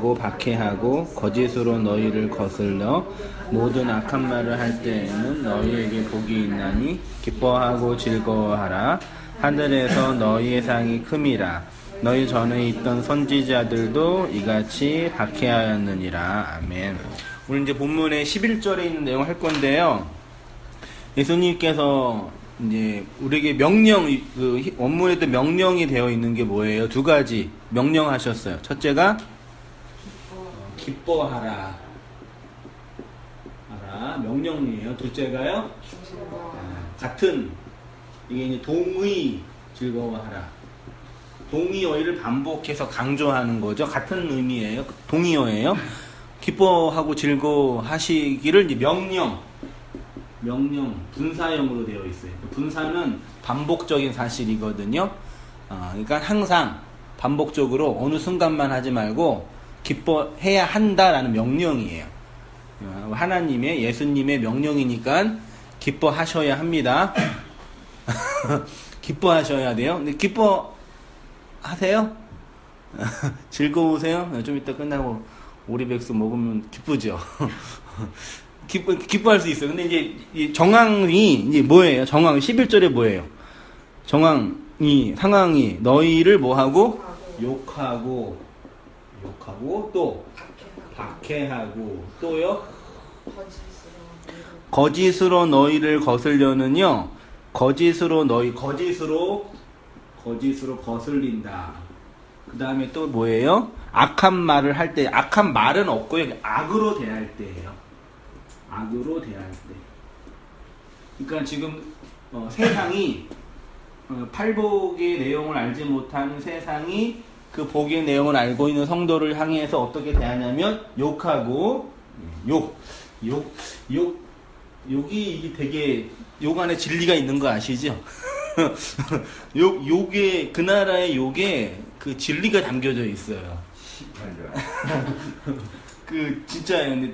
욕하고 박해하고 거짓으로 너희를 거슬러 모든 악한 말을 할 때에는 너희에게 복이 있나니 기뻐하고 즐거워하라. 하늘에서 너희의 상이 큼이라. 너희 전에 있던 선지자들도 이같이 박해하였느니라. 아멘. 오늘 이제 본문의 11절에 있는 내용 할 건데요. 예수님께서 이제 우리에게 명령, 그 원문에도 명령이 되어 있는 게 뭐예요? 두 가지 명령하셨어요. 첫째가 기뻐하라. 명령이에요. 둘째가요? 같은, 이게 이제 동의 즐거워하라. 동의어를 반복해서 강조하는 거죠. 같은 의미예요. 동의어예요. 기뻐하고 즐거워하시기를 이제 명령, 분사형으로 되어 있어요. 분사는 반복적인 사실이거든요. 그러니까 항상 반복적으로 어느 순간만 하지 말고 기뻐해야 한다라는 명령이에요. 하나님의, 예수님의 명령이니까 기뻐하셔야 합니다. 기뻐하셔야 돼요. 근데 기뻐하세요? 즐거우세요? 좀 이따 끝나고 오리백숙 먹으면 기쁘죠. 기뻐할 수 있어요. 근데 이제 이 정황이 이제 뭐예요? 정황 11절에 뭐예요? 상황이 너희를 뭐하고? 욕하고 또 박해하고 또요? 거짓으로 너희를 거슬려는요. 거짓으로 거슬린다. 그 다음에 또 뭐예요? 악한 말을 할 때, 악한 말은 없고요. 악으로 대할 때예요. 악으로 대할 때. 그러니까 지금 세상이 팔복의 내용을 알지 못하는 세상이 그 복의 내용을 알고 있는 성도를 향해서 어떻게 대하냐면 욕하고 욕이 되게 욕 안에 진리가 있는 거 아시죠? 욕에 그 나라의 욕에 그 진리가 담겨져 있어요. 그 진짜예요. 근데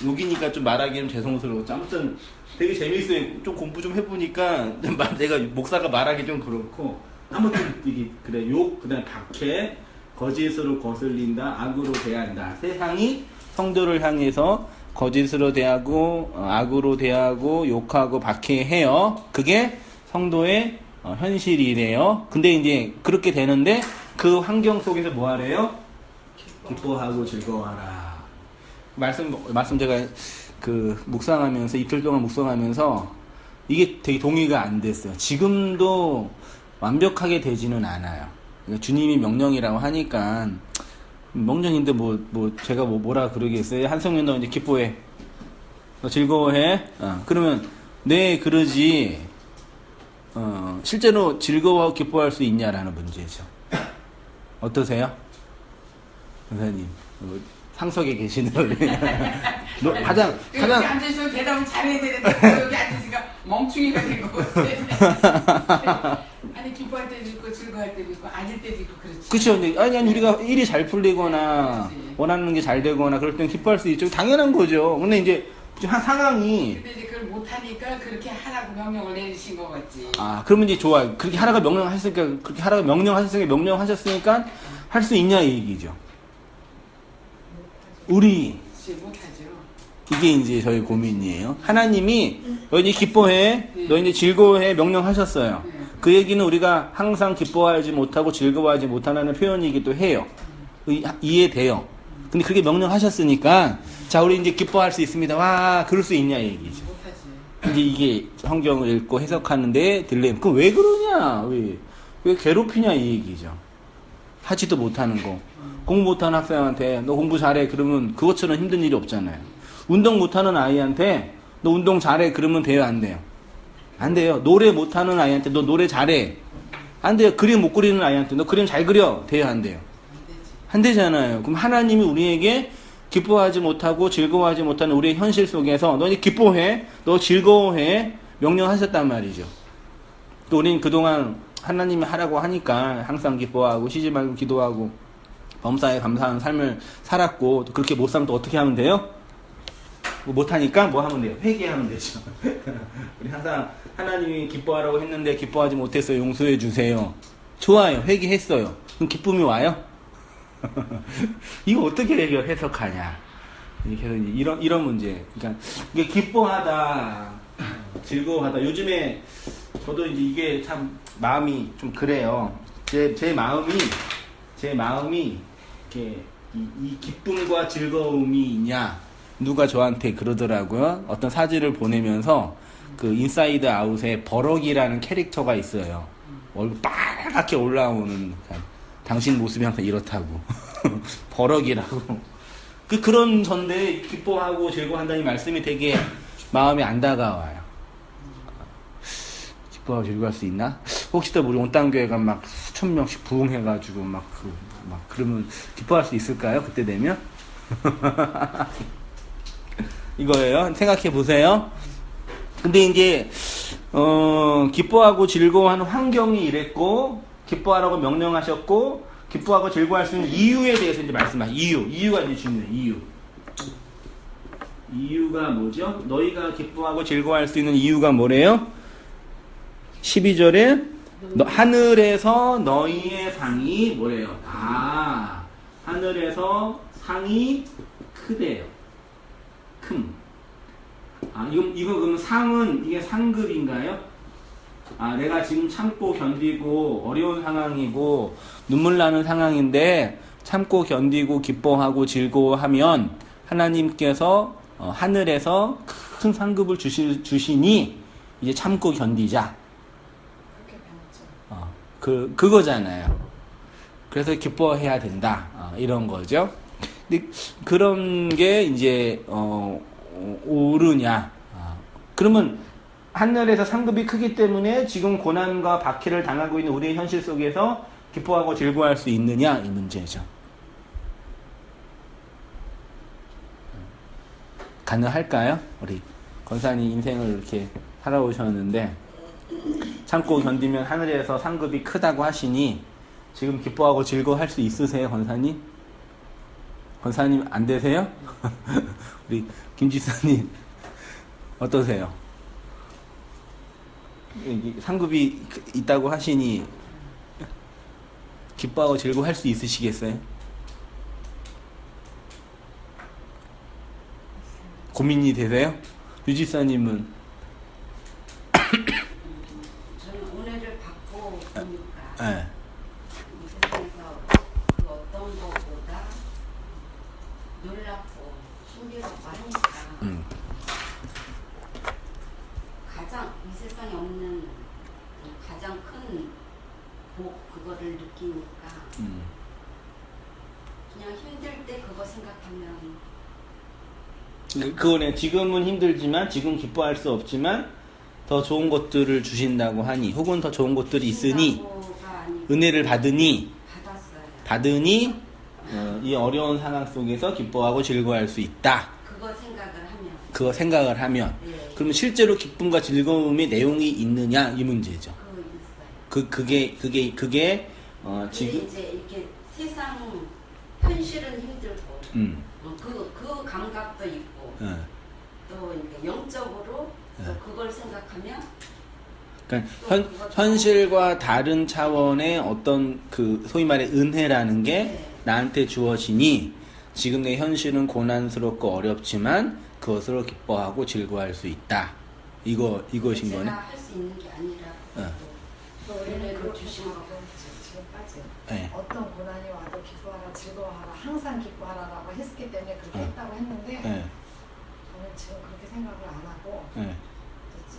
욕이니까 좀 말하기는 죄송스러웠죠. 아무튼 되게 재밌어요. 좀 공부 좀 해보니까 내가 목사가 말하기 좀 그렇고 아무튼 이게 그래 욕 그다음에 박해 거짓으로 거슬린다 악으로 대한다. 세상이 성도를 향해서 거짓으로 대하고 악으로 대하고 욕하고 박해해요. 그게 성도의 현실이래요. 근데 이제 그렇게 되는데 그 환경 속에서 뭐 하래요? 기뻐하고 즐거워하라. 말씀 제가 그 묵상하면서 이틀 동안 묵상하면서 이게 되게 동의가 안 됐어요. 지금도 완벽하게 되지는 않아요. 그러니까 주님이 명령이라고 하니까 명령인데 뭐 제가 뭐라 그러겠어요? 한성민 너 이제 기뻐해, 너 즐거워해. 그러면 네 그러지. 실제로 즐거워하고 기뻐할 수 있냐라는 문제죠. 어떠세요, 선생님? 상석에 계시는 가장 여기 앉아서 대답을 잘해야 되는데 여기 앉으니까 멍충이가 된 것 같아. 아니 기뻐할 때도 있고 즐거워할 때도 있고 아닐 때도 있고 그렇지. 그렇죠. 근데 아니 우리가 일이 잘 풀리거나 그렇지. 원하는 게 잘 되거나 그럴 때는 기뻐할 수 있죠. 당연한 거죠. 근데 이제 상황이 근데 이제 그걸 못하니까 그렇게 하라고 명령을 내리신 것 같지. 그러면 이제 좋아요. 그렇게 하라고 명령하셨으니까 그렇게 하라고 명령하셨으니까 할 수 있냐 이 얘기죠. 우리 못하죠. 이게 이제 저희 고민이에요. 하나님이 너 이제 기뻐해, 너 이제 즐거워해 명령하셨어요. 그 얘기는 우리가 항상 기뻐하지 못하고 즐거워하지 못하는 표현이기도 해요. 이해돼요. 근데 그렇게 명령하셨으니까 자 우리 이제 기뻐할 수 있습니다. 와 그럴 수 있냐 얘기죠. 이제 이게 성경을 읽고 해석하는데 딜레마. 그럼 왜 그러냐? 왜 괴롭히냐 이 얘기죠. 하지도 못하는 거. 공부 못하는 학생한테 너 공부 잘해 그러면 그것처럼 힘든 일이 없잖아요. 운동 못하는 아이한테 너 운동 잘해 그러면 돼요 안 돼요? 안 돼요. 노래 못하는 아이한테 너 노래 잘해 안 돼요. 그림 못 그리는 아이한테 너 그림 잘 그려 돼요 안 돼요? 안 되잖아요. 그럼 하나님이 우리에게 기뻐하지 못하고 즐거워하지 못하는 우리의 현실 속에서 너 이제 기뻐해 너 즐거워해 명령하셨단 말이죠. 또 우리는 그동안 하나님이 하라고 하니까 항상 기뻐하고 쉬지 말고 기도하고 범사에 감사하는 삶을 살았고 또 그렇게 못 살면 또 어떻게 하면 돼요? 못하니까 뭐 하면 돼요? 회개하면 되죠. 우리 항상 하나님이 기뻐하라고 했는데 기뻐하지 못했어요. 용서해 주세요. 좋아요. 회개했어요. 그럼 기쁨이 와요? 이거 어떻게 해석하냐. 이런 문제. 그러니까 이게 기뻐하다, 즐거워하다. 요즘에 저도 이제 이게 참 마음이 좀 그래요. 제 마음이 이렇게 이 기쁨과 즐거움이 있냐. 누가 저한테 그러더라고요. 어떤 사진을 보내면서 그 인사이드 아웃에 버럭이라는 캐릭터가 있어요. 얼굴 빨갛게 올라오는, 당신 모습이 항상 이렇다고. 버럭이라고. 그런 전데 기뻐하고 즐거워한다는 말씀이 되게 마음에 안 다가와요. 기뻐하고 즐거워할 수 있나? 혹시 또 우리 온땅교회가 막 수천 명씩 부흥해가지고 막 그러면 기뻐할 수 있을까요? 그때 되면? 이거예요. 생각해 보세요. 근데 이제 기뻐하고 즐거워하는 환경이 이랬고, 기뻐하라고 명령하셨고, 기뻐하고 즐거워할 수 있는 이유에 대해서 이제 말씀하세요. 이유가 이제 중요해요. 이유가 뭐죠? 너희가 기뻐하고 즐거워할 수 있는 이유가 뭐래요? 12절에 하늘에서 너희의 상이 뭐래요? 하늘에서 상이 크대요. 이거 그러면 상은 이게 상급인가요? 내가 지금 참고 견디고 어려운 상황이고 눈물 나는 상황인데 참고 견디고 기뻐하고 즐거워하면 하나님께서 하늘에서 큰 상급을 주시니 이제 참고 견디자. 그거잖아요. 그래서 기뻐해야 된다. 이런 거죠. 근데 그런 게 이제 옳으냐? 그러면 하늘에서 상급이 크기 때문에 지금 고난과 박해를 당하고 있는 우리의 현실 속에서 기뻐하고 즐거워할 수 있느냐? 이 문제죠. 가능할까요? 우리 권사님 인생을 이렇게 살아오셨는데 참고 견디면 하늘에서 상급이 크다고 하시니 지금 기뻐하고 즐거워할 수 있으세요, 권사님? 권사님 안 되세요? 우리 김지사님 어떠세요? 상급이 있다고 하시니 기뻐하고 즐거워할 수 있으시겠어요? 고민이 되세요? 유지사님은? 저는 은혜를 받고 보니까 네. 이 세상에서 그 어떤 것보다 놀랍고 신비롭고 하니까 가장 이 세상에 없는 가장 큰 복 그거를 느끼니까 그냥 힘들 때 그거 생각하면 그거네. 지금은 힘들지만 지금 기뻐할 수 없지만 더 좋은 것들을 주신다고 하니 혹은 더 좋은 것들이 있으니 은혜를 받으니 이 어려운 상황 속에서 기뻐하고 즐거워할 수 있다. 그거 생각을 하면 네. 그러면 실제로 기쁨과 즐거움의 내용이 있느냐 이 문제죠. 그게 지금 이제 이렇게 세상 현실은 힘들고 그 감각도 있고 또 이렇게 영적으로 또 그걸 생각하면 그러니까 현실과 다른 차원의 어떤 그 소위 말해 은혜라는 게 나한테 주어지니 지금 내 현실은 고난스럽고 어렵지만 그것으로 기뻐하고 즐거워할 수 있다. 이것인 거네. 제가 할 수 있는 게 아니라 은혜를 주신 거고 지금까지 네. 어떤 고난이 와도 기뻐하라 즐거워하라 항상 기뻐하라라고 했기 때문에 그렇게 했다고 했는데 네. 저는 지금 그렇게 생각을 안 하고 네.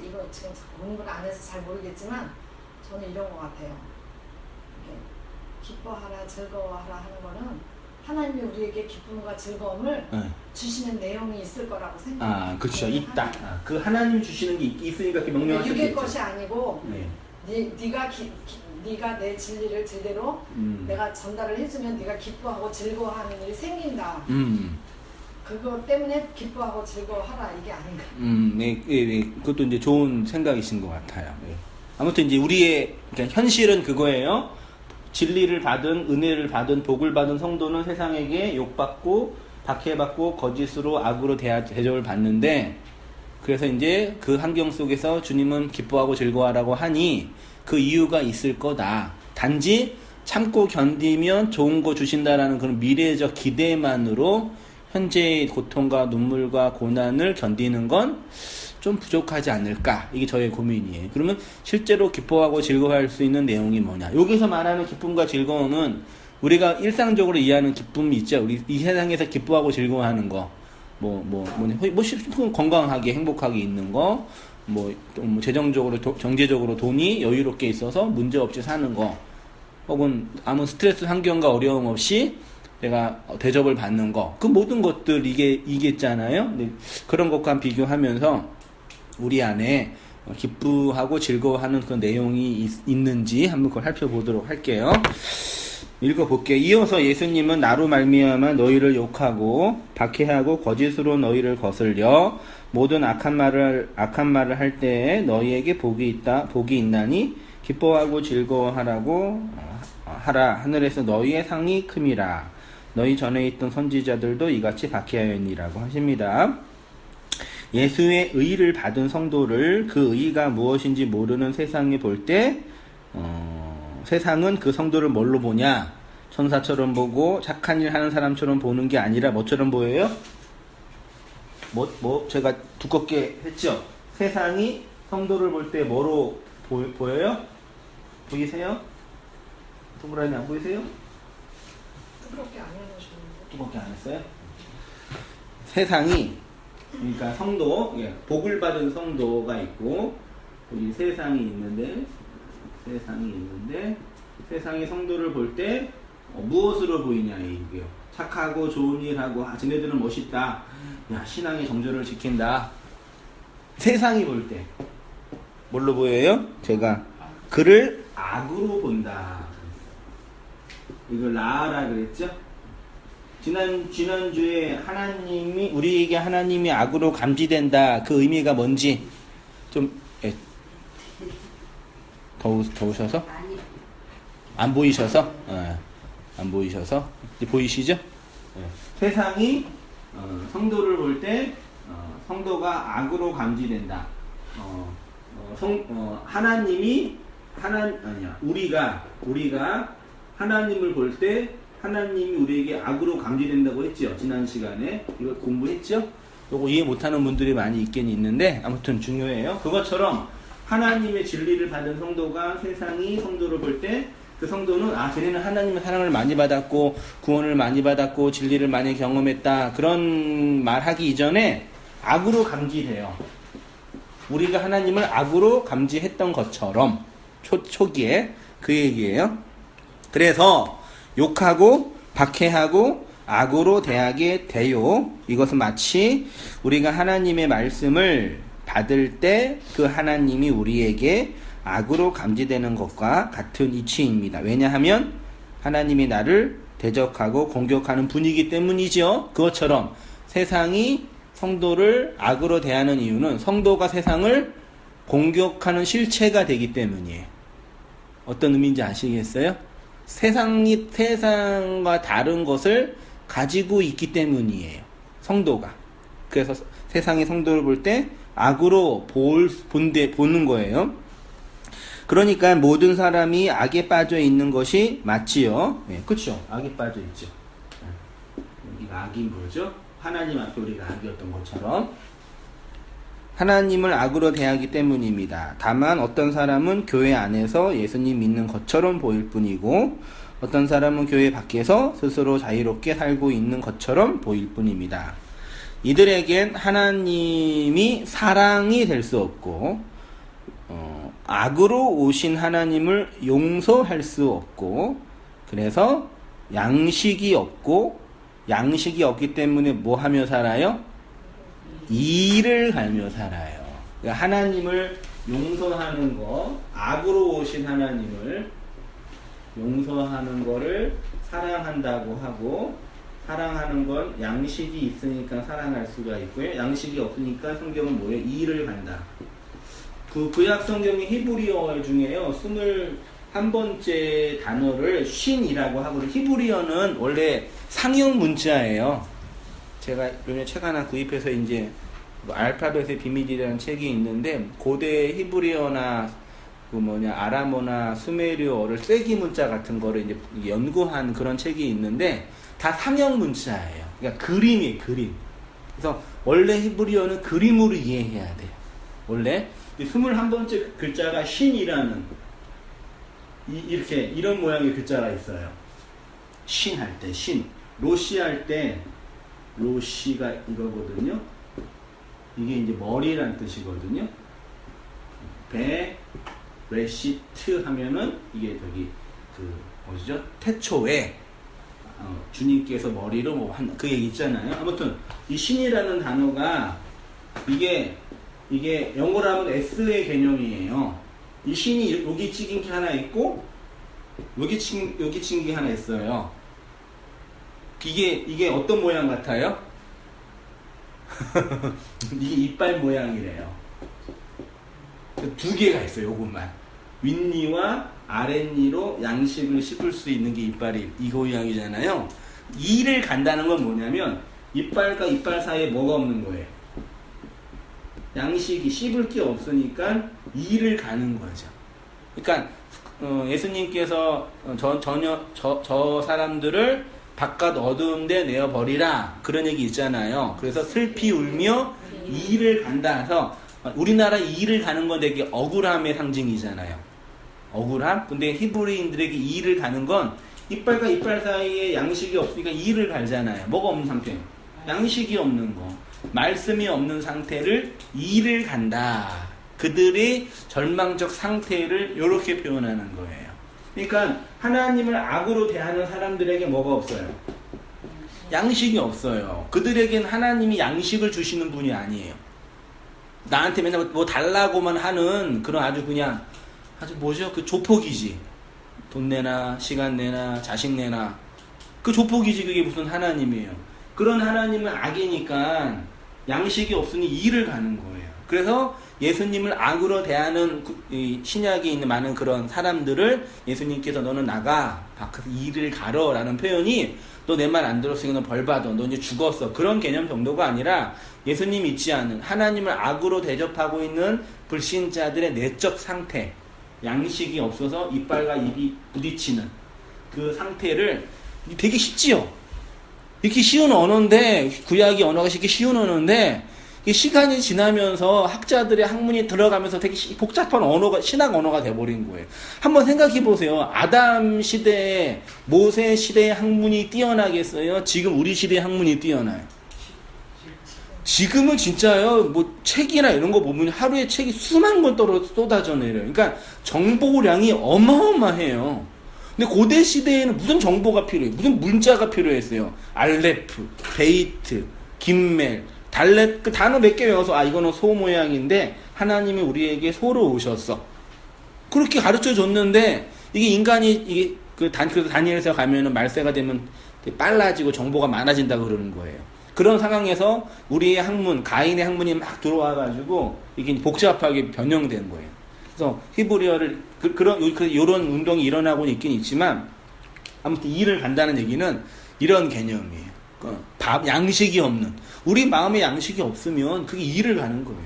이거 지금 공부를 안 해서 잘 모르겠지만 저는 이런 것 같아요. 이렇게 기뻐하라 즐거워하라 하는 거는 하나님이 우리에게 기쁨과 즐거움을 주시는 내용이 있을 거라고 생각해요. 그렇죠. 있다. 그 하나님 주시는 게 있으니까 이렇게 명령하셨겠죠. 육의 것이 아니고 네. 네가 내 진리를 제대로 내가 전달을 해주면 네가 기뻐하고 즐거워하는 일이 생긴다. 그것 때문에 기뻐하고 즐거워하라 이게 아닌가. 네. 그것도 이제 좋은 생각이신 것 같아요. 네. 아무튼 이제 우리의 그러니까 현실은 그거예요. 진리를 받은 은혜를 받은 복을 받은 성도는 세상에게 욕받고 박해받고 거짓으로 악으로 대접을 받는데 그래서 이제 그 환경 속에서 주님은 기뻐하고 즐거워하라고 하니 그 이유가 있을 거다. 단지 참고 견디면 좋은 거 주신다라는 그런 미래적 기대만으로 현재의 고통과 눈물과 고난을 견디는 건 좀 부족하지 않을까? 이게 저의 고민이에요. 그러면 실제로 기뻐하고 즐거워할 수 있는 내용이 뭐냐? 여기서 말하는 기쁨과 즐거움은 우리가 일상적으로 이해하는 기쁨이 있죠. 우리 이 세상에서 기뻐하고 즐거워하는 거. 건강하게 행복하게 있는 거, 재정적으로, 경제적으로 돈이 여유롭게 있어서 문제 없이 사는 거, 혹은 아무 스트레스 환경과 어려움 없이 내가 대접을 받는 거, 그 모든 것들 이겠잖아요. 그런 것과 비교하면서 우리 안에 기쁘하고 즐거워하는 그 내용이 있는지 한번 그걸 살펴보도록 할게요. 읽어볼게요. 이어서 예수님은 나로 말미암아 너희를 욕하고 박해하고 거짓으로 너희를 거슬려 모든 악한 말을 할 때에 너희에게 복이 있나니 기뻐하고 즐거워하라고 하라. 하늘에서 너희의 상이 큼이라. 너희 전에 있던 선지자들도 이같이 박해하였니라고 하십니다. 예수의 의를 받은 성도를 그 의가 무엇인지 모르는 세상에 볼 때 세상은 그 성도를 뭘로 보냐? 천사처럼 보고 착한 일 하는 사람처럼 보는 게 아니라 뭐처럼 보여요? 제가 두껍게 했죠? 세상이 성도를 볼 때 뭐로 보여요? 보이세요? 동그라미 안 보이세요? 두껍게 안 해놓으셨는데. 두껍게 안 했어요? 세상이, 그러니까 성도, 복을 받은 성도가 있고, 여기 세상이 있는데, 세상이 성도를 볼 때 무엇으로 보이냐 이게요. 착하고 좋은 일하고 쟤네들은 멋있다. 야, 신앙의 정절을 지킨다. 세상이 볼 때 뭘로 보여요? 제가 그를 악으로 본다. 이걸 라라 그랬죠? 지난주에 우리에게 하나님이 악으로 감지된다. 그 의미가 뭔지 좀 더우셔서? 안 보이셔서? 안 보이셔서? 이제 보이시죠? 세상이 성도를 볼 때 성도가 악으로 감지된다. 우리가 하나님을 볼 때 하나님이 우리에게 악으로 감지된다고 했죠. 지난 시간에 이거 공부했죠. 이거 이해 못하는 분들이 많이 있긴 있는데 아무튼 중요해요. 그것처럼 하나님의 진리를 받은 성도가 세상이 성도를 볼 때 그 성도는 쟤네는 하나님의 사랑을 많이 받았고 구원을 많이 받았고 진리를 많이 경험했다. 그런 말하기 이전에 악으로 감지돼요. 우리가 하나님을 악으로 감지했던 것처럼 초기에 그 얘기예요. 그래서 욕하고 박해하고 악으로 대하게 돼요. 이것은 마치 우리가 하나님의 말씀을 받을 때 그 하나님이 우리에게 악으로 감지되는 것과 같은 이치입니다. 왜냐하면 하나님이 나를 대적하고 공격하는 분이기 때문이죠. 그것처럼 세상이 성도를 악으로 대하는 이유는 성도가 세상을 공격하는 실체가 되기 때문이에요. 어떤 의미인지 아시겠어요? 세상이 세상과 다른 것을 가지고 있기 때문이에요. 성도가. 그래서 세상이 성도를 볼 때 악으로 보는 거예요. 그러니까 모든 사람이 악에 빠져 있는 것이 맞지요. 그렇죠. 악에 빠져 있죠. 여기가 악이 뭐죠? 하나님 앞에 우리가 악이었던 것처럼 하나님을 악으로 대하기 때문입니다. 다만 어떤 사람은 교회 안에서 예수님 믿는 것처럼 보일 뿐이고 어떤 사람은 교회 밖에서 스스로 자유롭게 살고 있는 것처럼 보일 뿐입니다. 이들에겐 하나님이 사랑이 될 수 없고 악으로 오신 하나님을 용서할 수 없고 그래서 양식이 없기 때문에 뭐 하며 살아요? 이를 갈며 살아요. 그러니까 하나님을 용서하는 거, 악으로 오신 하나님을 용서하는 거를 사랑한다고 하고 사랑하는 건 양식이 있으니까 사랑할 수가 있고요. 양식이 없으니까 성경은 뭐예요? 이를 간다. 그 구약 성경의 히브리어 중에요. 21번째 단어를 쉰이라고 하거든요. 히브리어는 원래 상형 문자예요. 제가 요즘에 책 하나 구입해서 이제 알파벳의 비밀이라는 책이 있는데 고대 히브리어나 아람어나 수메르어를 쐐기 문자 같은 거를 이제 연구한 그런 책이 있는데 다 상형 문자예요. 그러니까 그림이에요, 그림. 그래서 원래 히브리어는 그림으로 이해해야 돼요. 원래 21번째 글자가 신이라는 이렇게 이런 모양의 글자가 있어요. 신 할 때 신, 로시 할 때 로시가 이거거든요. 이게 이제 머리란 뜻이거든요. 베레시트 하면은 이게 저기 뭐죠? 태초에 주님께서 머리로 뭐 한 그 얘기 있잖아요. 아무튼 이 신이라는 단어가 이게 영어로 하면 S의 개념이에요. 이 신이 여기 찍힌 게 하나 있고 여기 찍힌 게 하나 있어요. 이게 어떤 모양 같아요? 이게 이빨 모양이래요. 두 개가 있어요. 요것만 윗니와 아랫니로 양식을 씹을 수 있는 게 이빨이 이 모양이잖아요. 이를 간다는 건 뭐냐면 이빨과 이빨 사이에 뭐가 없는 거예요. 양식이 씹을 게 없으니까 이를 가는 거죠. 그러니까 예수님께서 저 사람들을 바깥 어두운 데 내어버리라 그런 얘기 있잖아요. 그래서 슬피 울며 이를 간다 해서 우리나라 이를 가는 건 되게 억울함의 상징이잖아요. 억울함? 근데 히브리인들에게 이를 가는 건 이빨과 이빨 사이에 양식이 없으니까 이를 갈잖아요. 뭐가 없는 상태? 양식이 없는 거. 말씀이 없는 상태를 이를 간다. 그들의 절망적 상태를 이렇게 표현하는 거예요. 그러니까 하나님을 악으로 대하는 사람들에게 뭐가 없어요? 양식이 없어요. 그들에겐 하나님이 양식을 주시는 분이 아니에요. 나한테 맨날 뭐 달라고만 하는 그런 아주 뭐죠? 그 조폭이지. 돈 내나 시간 내나 자식 내나 그 조폭이지. 그게 무슨 하나님이에요. 그런 하나님은 악이니까 양식이 없으니 이를 가는 거예요. 그래서 예수님을 악으로 대하는 신약에 있는 많은 그런 사람들을 예수님께서 너는 나가 밖에서 이를 가러 라는 표현이 너 내 말 안 들었으니까 너 벌 받아. 너 이제 죽었어. 그런 개념 정도가 아니라 예수님 믿지 않은 하나님을 악으로 대접하고 있는 불신자들의 내적 상태, 양식이 없어서 이빨과 입이 부딪히는 그 상태를 되게 쉽지요. 이렇게 쉬운 언어인데 구약의 언어가 이렇게 쉬운 언어인데 시간이 지나면서 학자들의 학문이 들어가면서 되게 복잡한 언어가 신학 언어가 돼버린 거예요. 한번 생각해 보세요. 아담 시대에 모세 시대의 학문이 뛰어나겠어요? 지금 우리 시대의 학문이 뛰어나요? 지금은 진짜요. 뭐 책이나 이런 거 보면 하루에 책이 수만 권 쏟아져 내려요. 그러니까 정보량이 어마어마해요. 근데 고대 시대에는 무슨 정보가 필요해요? 무슨 문자가 필요했어요? 알레프, 베이트, 김멜, 달렛 그 단어 몇 개 외워서 이거는 소 모양인데 하나님이 우리에게 소로 오셨어. 그렇게 가르쳐 줬는데 이게 인간이 그래서 다니엘서 가면은 말세가 되면 빨라지고 정보가 많아진다고 그러는 거예요. 그런 상황에서 우리의 학문, 가인의 학문이 막 들어와가지고 이게 복잡하게 변형된 거예요. 그래서 히브리어를 요런 운동이 일어나고는 있긴 있지만 아무튼 이를 간다는 얘기는 이런 개념이에요. 양식이 없는 우리 마음에 양식이 없으면 그게 이를 가는 거예요.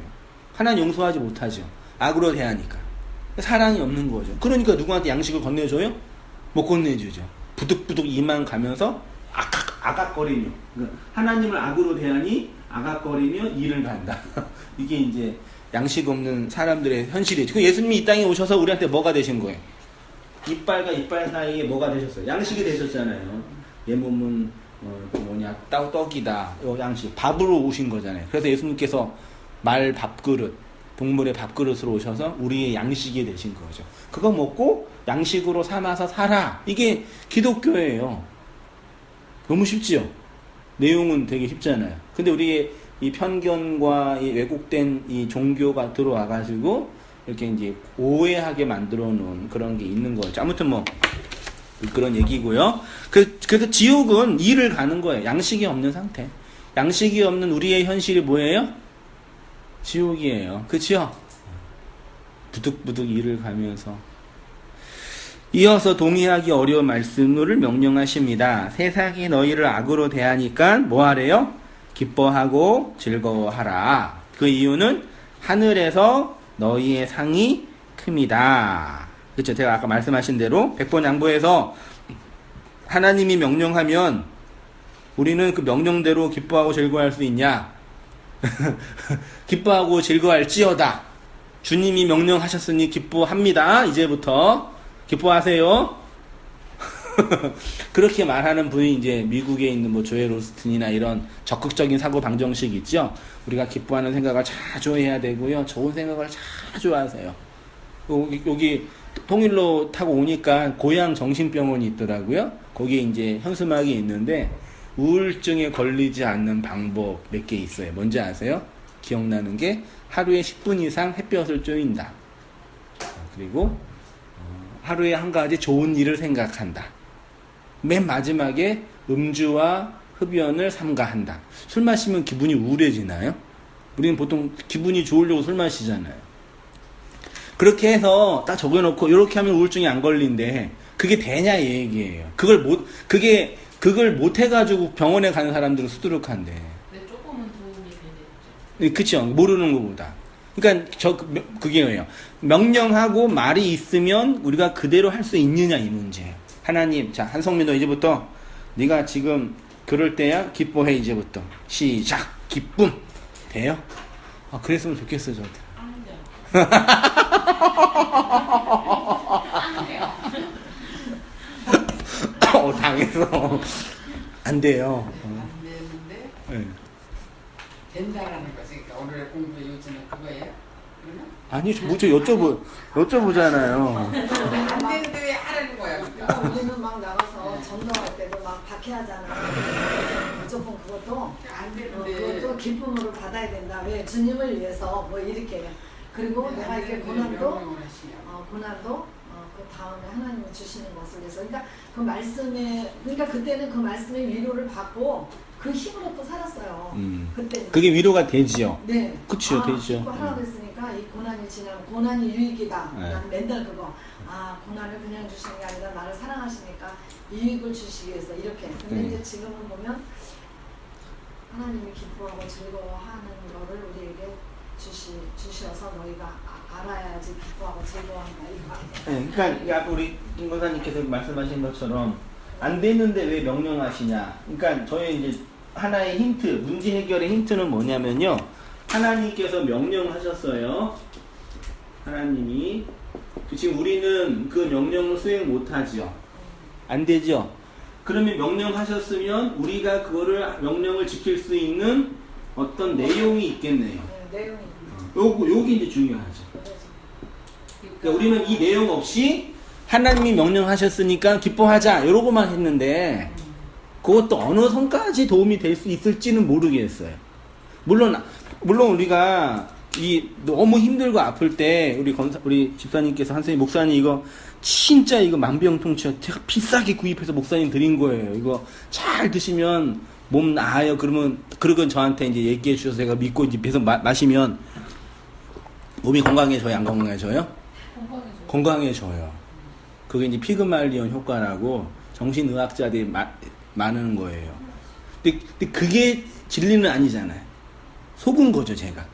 하나님 용서하지 못하죠. 악으로 대하니까 사랑이 없는 거죠. 그러니까 누구한테 양식을 건네줘요? 못 건네주죠. 부득부득 이만 가면서 아각거리며 하나님을 악으로 대하니 아각거리며 이를 간다. 이게 이제 양식 없는 사람들의 현실이죠. 예수님이 이 땅에 오셔서 우리한테 뭐가 되신 거예요? 이빨과 이빨 사이에 뭐가 되셨어요? 양식이 되셨잖아요. 얘 몸은 떡이다. 요 양식 밥으로 오신 거잖아요. 그래서 예수님께서 말 밥그릇, 동물의 밥그릇으로 오셔서 우리의 양식이 되신 거죠. 그거 먹고 양식으로 삼아서 살아. 이게 기독교예요. 너무 쉽지요? 내용은 되게 쉽잖아요. 근데 우리의 이 편견과 이 왜곡된 이 종교가 들어와가지고 이렇게 이제 오해하게 만들어 놓은 그런 게 있는 거죠. 아무튼 뭐 그런 얘기고요. 그래서 지옥은 이를 가는 거예요. 양식이 없는 상태. 양식이 없는 우리의 현실이 뭐예요? 지옥이에요. 그치요? 부득부득 이를 가면서 이어서 동의하기 어려운 말씀을 명령하십니다. 세상이 너희를 악으로 대하니까 뭐 하래요? 기뻐하고 즐거워하라. 그 이유는 하늘에서 너희의 상이 틈이다. 그렇죠. 제가 아까 말씀하신 대로 백번양보에서 하나님이 명령하면 우리는 그 명령대로 기뻐하고 즐거워할 수 있냐? 기뻐하고 즐거워할지어다. 주님이 명령하셨으니 기뻐합니다. 이제부터 기뻐하세요. 그렇게 말하는 분이 이제 미국에 있는 뭐 조엘 오스틴이나 이런 적극적인 사고 방정식이 있죠. 우리가 기뻐하는 생각을 자주 해야 되고요. 좋은 생각을 자주 하세요. 여기 통일로 타고 오니까 고향 정신병원이 있더라고요. 거기에 이제 현수막이 있는데 우울증에 걸리지 않는 방법 몇 개 있어요. 뭔지 아세요? 기억나는 게 하루에 10분 이상 햇볕을 쬐인다. 그리고 하루에 한 가지 좋은 일을 생각한다. 맨 마지막에 음주와 흡연을 삼가한다. 술 마시면 기분이 우울해지나요? 우리는 보통 기분이 좋으려고 술 마시잖아요. 그렇게 해서 딱 적어놓고 이렇게 하면 우울증이 안 걸린대. 그게 되냐 이 얘기예요. 그걸 못 해가지고 병원에 가는 사람들은 수두룩한데. 근데 조금은 도움이 되겠죠. 그쵸. 모르는 것보다. 그러니까 그게예요. 명령하고 말이 있으면 우리가 그대로 할 수 있느냐 이 문제예요. 하나님, 자 한성민 너 이제부터 네가 지금 그럴 때야 기뻐해. 이제부터 시작. 기쁨 돼요? 그랬으면 좋겠어 저한테. 안 돼요. 당해서 안 돼요. 안 되는데 네. 된다라는 거지. 그러니까 오늘의 공부의 요지는 그거예요? 그러면? 아니 뭐죠 여쭤보잖아요. 안 되는데 왜 하라는 거야? 그러니까 우리는 막 나가서 전도할 때도 막 박해하잖아. 무조건 그것도 안 되는데. 그것도 기쁨으로 받아야 된다. 왜 주님을 위해서 뭐 이렇게. 그리고 내가 이렇게 고난도 그 다음에 하나님이 주시는 것을 위해서. 그러니까 그 말씀에 그러니까 그때는 그 말씀의 위로를 받고 그 힘으로 또 살았어요. 그때는. 그게 위로가 되지요. 네. 그치요, 되죠. 하라고 했으니까 이 고난이 지나면 고난이 유익이다. 네. 난 맨날 그거. 고난을 그냥 주시는 게 아니라 나를 사랑하시니까 유익을 주시기 위해서 이렇게. 근데 이제 지금은 보면 하나님이 기뻐하고 즐거워하는 거를 우리에게 주셔서 너희가 알아야지 기뻐하고 즐거워한다. 이거. 네, 그러니까 우리 김 권사님께서 말씀하신 것처럼 안 되는데 왜 명령하시냐. 그러니까 저의 이제 하나의 힌트, 문제 해결의 힌트는 뭐냐면요. 하나님께서 명령하셨어요. 하나님이. 지금 우리는 그 명령을 수행 못하죠. 안 되죠. 그러면 명령하셨으면 우리가 그거를 명령을 지킬 수 있는 어떤 내용이 있겠네요. 내용이. 요게 이제 중요하죠. 그러니까 우리는 이 내용 없이 하나님이 명령하셨으니까 기뻐하자 이러고만 했는데 그것도 어느 선까지 도움이 될 수 있을지는 모르겠어요. 물론 우리가 이 너무 힘들고 아플 때 우리 집사님께서 한선생님 목사님 이거 진짜 이거 만병통치약 제가 비싸게 구입해서 목사님 드린 거예요. 이거 잘 드시면 몸 나아요. 그러건 저한테 이제 얘기해 주셔서 제가 믿고 이제 계속 마시면 몸이 건강해져요, 안 건강해져요? 건강해져요. 그게 이제 피그말리온 효과라고 정신의학자들이 많은 거예요. 근데 그게 진리는 아니잖아요. 속은 거죠, 제가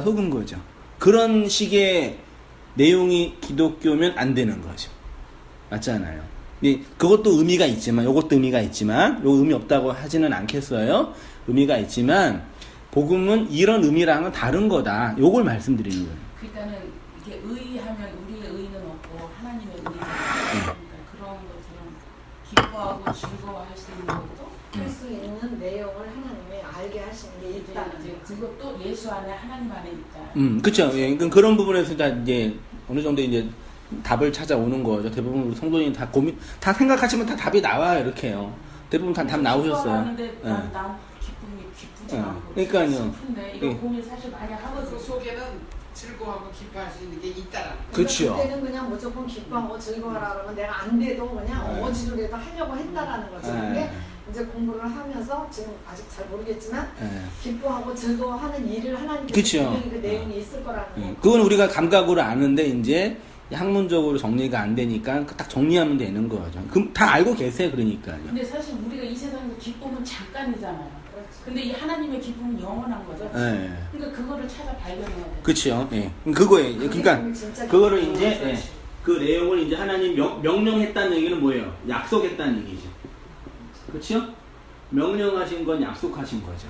속은 거죠. 그런 식의 내용이 기독교면 안 되는 거죠. 맞잖아요. 그것도 의미가 있지만, 요것도 의미가 있지만, 요 의미 없다고 하지는 않겠어요. 의미가 있지만, 복음은 이런 의미랑은 다른 거다. 요걸 말씀드리는 거예요. 그러니까는 이게 의하면 우리의 의는 없고 하나님의 의잖아요. 그러니까 그런 것처럼 기뻐하고 즐거워할 수 있는 것도 할 수 있는 내용을 하나님이 알게 하시는 게 있다는 이제 그것도 예수 안에 하나님 안에 있다. 그렇죠. 예, 그런 부분에서 이제 어느 정도 이제 답을 찾아오는 거죠. 대부분 우리 성도님 다 생각하시면 다 답이 나와요. 이렇게요. 대부분 다 답 나오셨어요. 기뻐하는데 난 기쁘지 않고 그러니까요. 슬픈데 이거 예. 고민 사실 많이 하거든요. 그 속에는 즐거워하고 기뻐할 수 있는 게 있다라는 거예요. 그렇죠. 그때는 그냥 무조건 기뻐하고 즐거워라 그러면 내가 안 돼도 그냥 어지르게도 하려고 했다라는 거죠. 근데 이제 공부를 하면서 지금 아직 잘 모르겠지만 기뻐하고 즐거워하는 일을 하나님께서 그쵸. 그 내용이 있을 거라는 거. 그건 우리가 감각으로 아는데 이제 학문적으로 정리가 안 되니까 딱 정리하면 되는 거죠. 그럼 다 알고 계세요, 그러니까요. 근데 사실 우리가 이 세상에서 기쁨은 잠깐이잖아요. 근데 이 하나님의 기쁨은 영원한 거죠. 예. 그러니까 그거를 찾아 발견해야 돼. 그렇죠. 예. 그거예요. 그러니까 진짜 그거를 기쁨. 이제 예. 그 내용을 이제 하나님 명령했다는 얘기는 뭐예요? 약속했다는 얘기죠. 그렇죠? 명령하신 건 약속하신 거죠.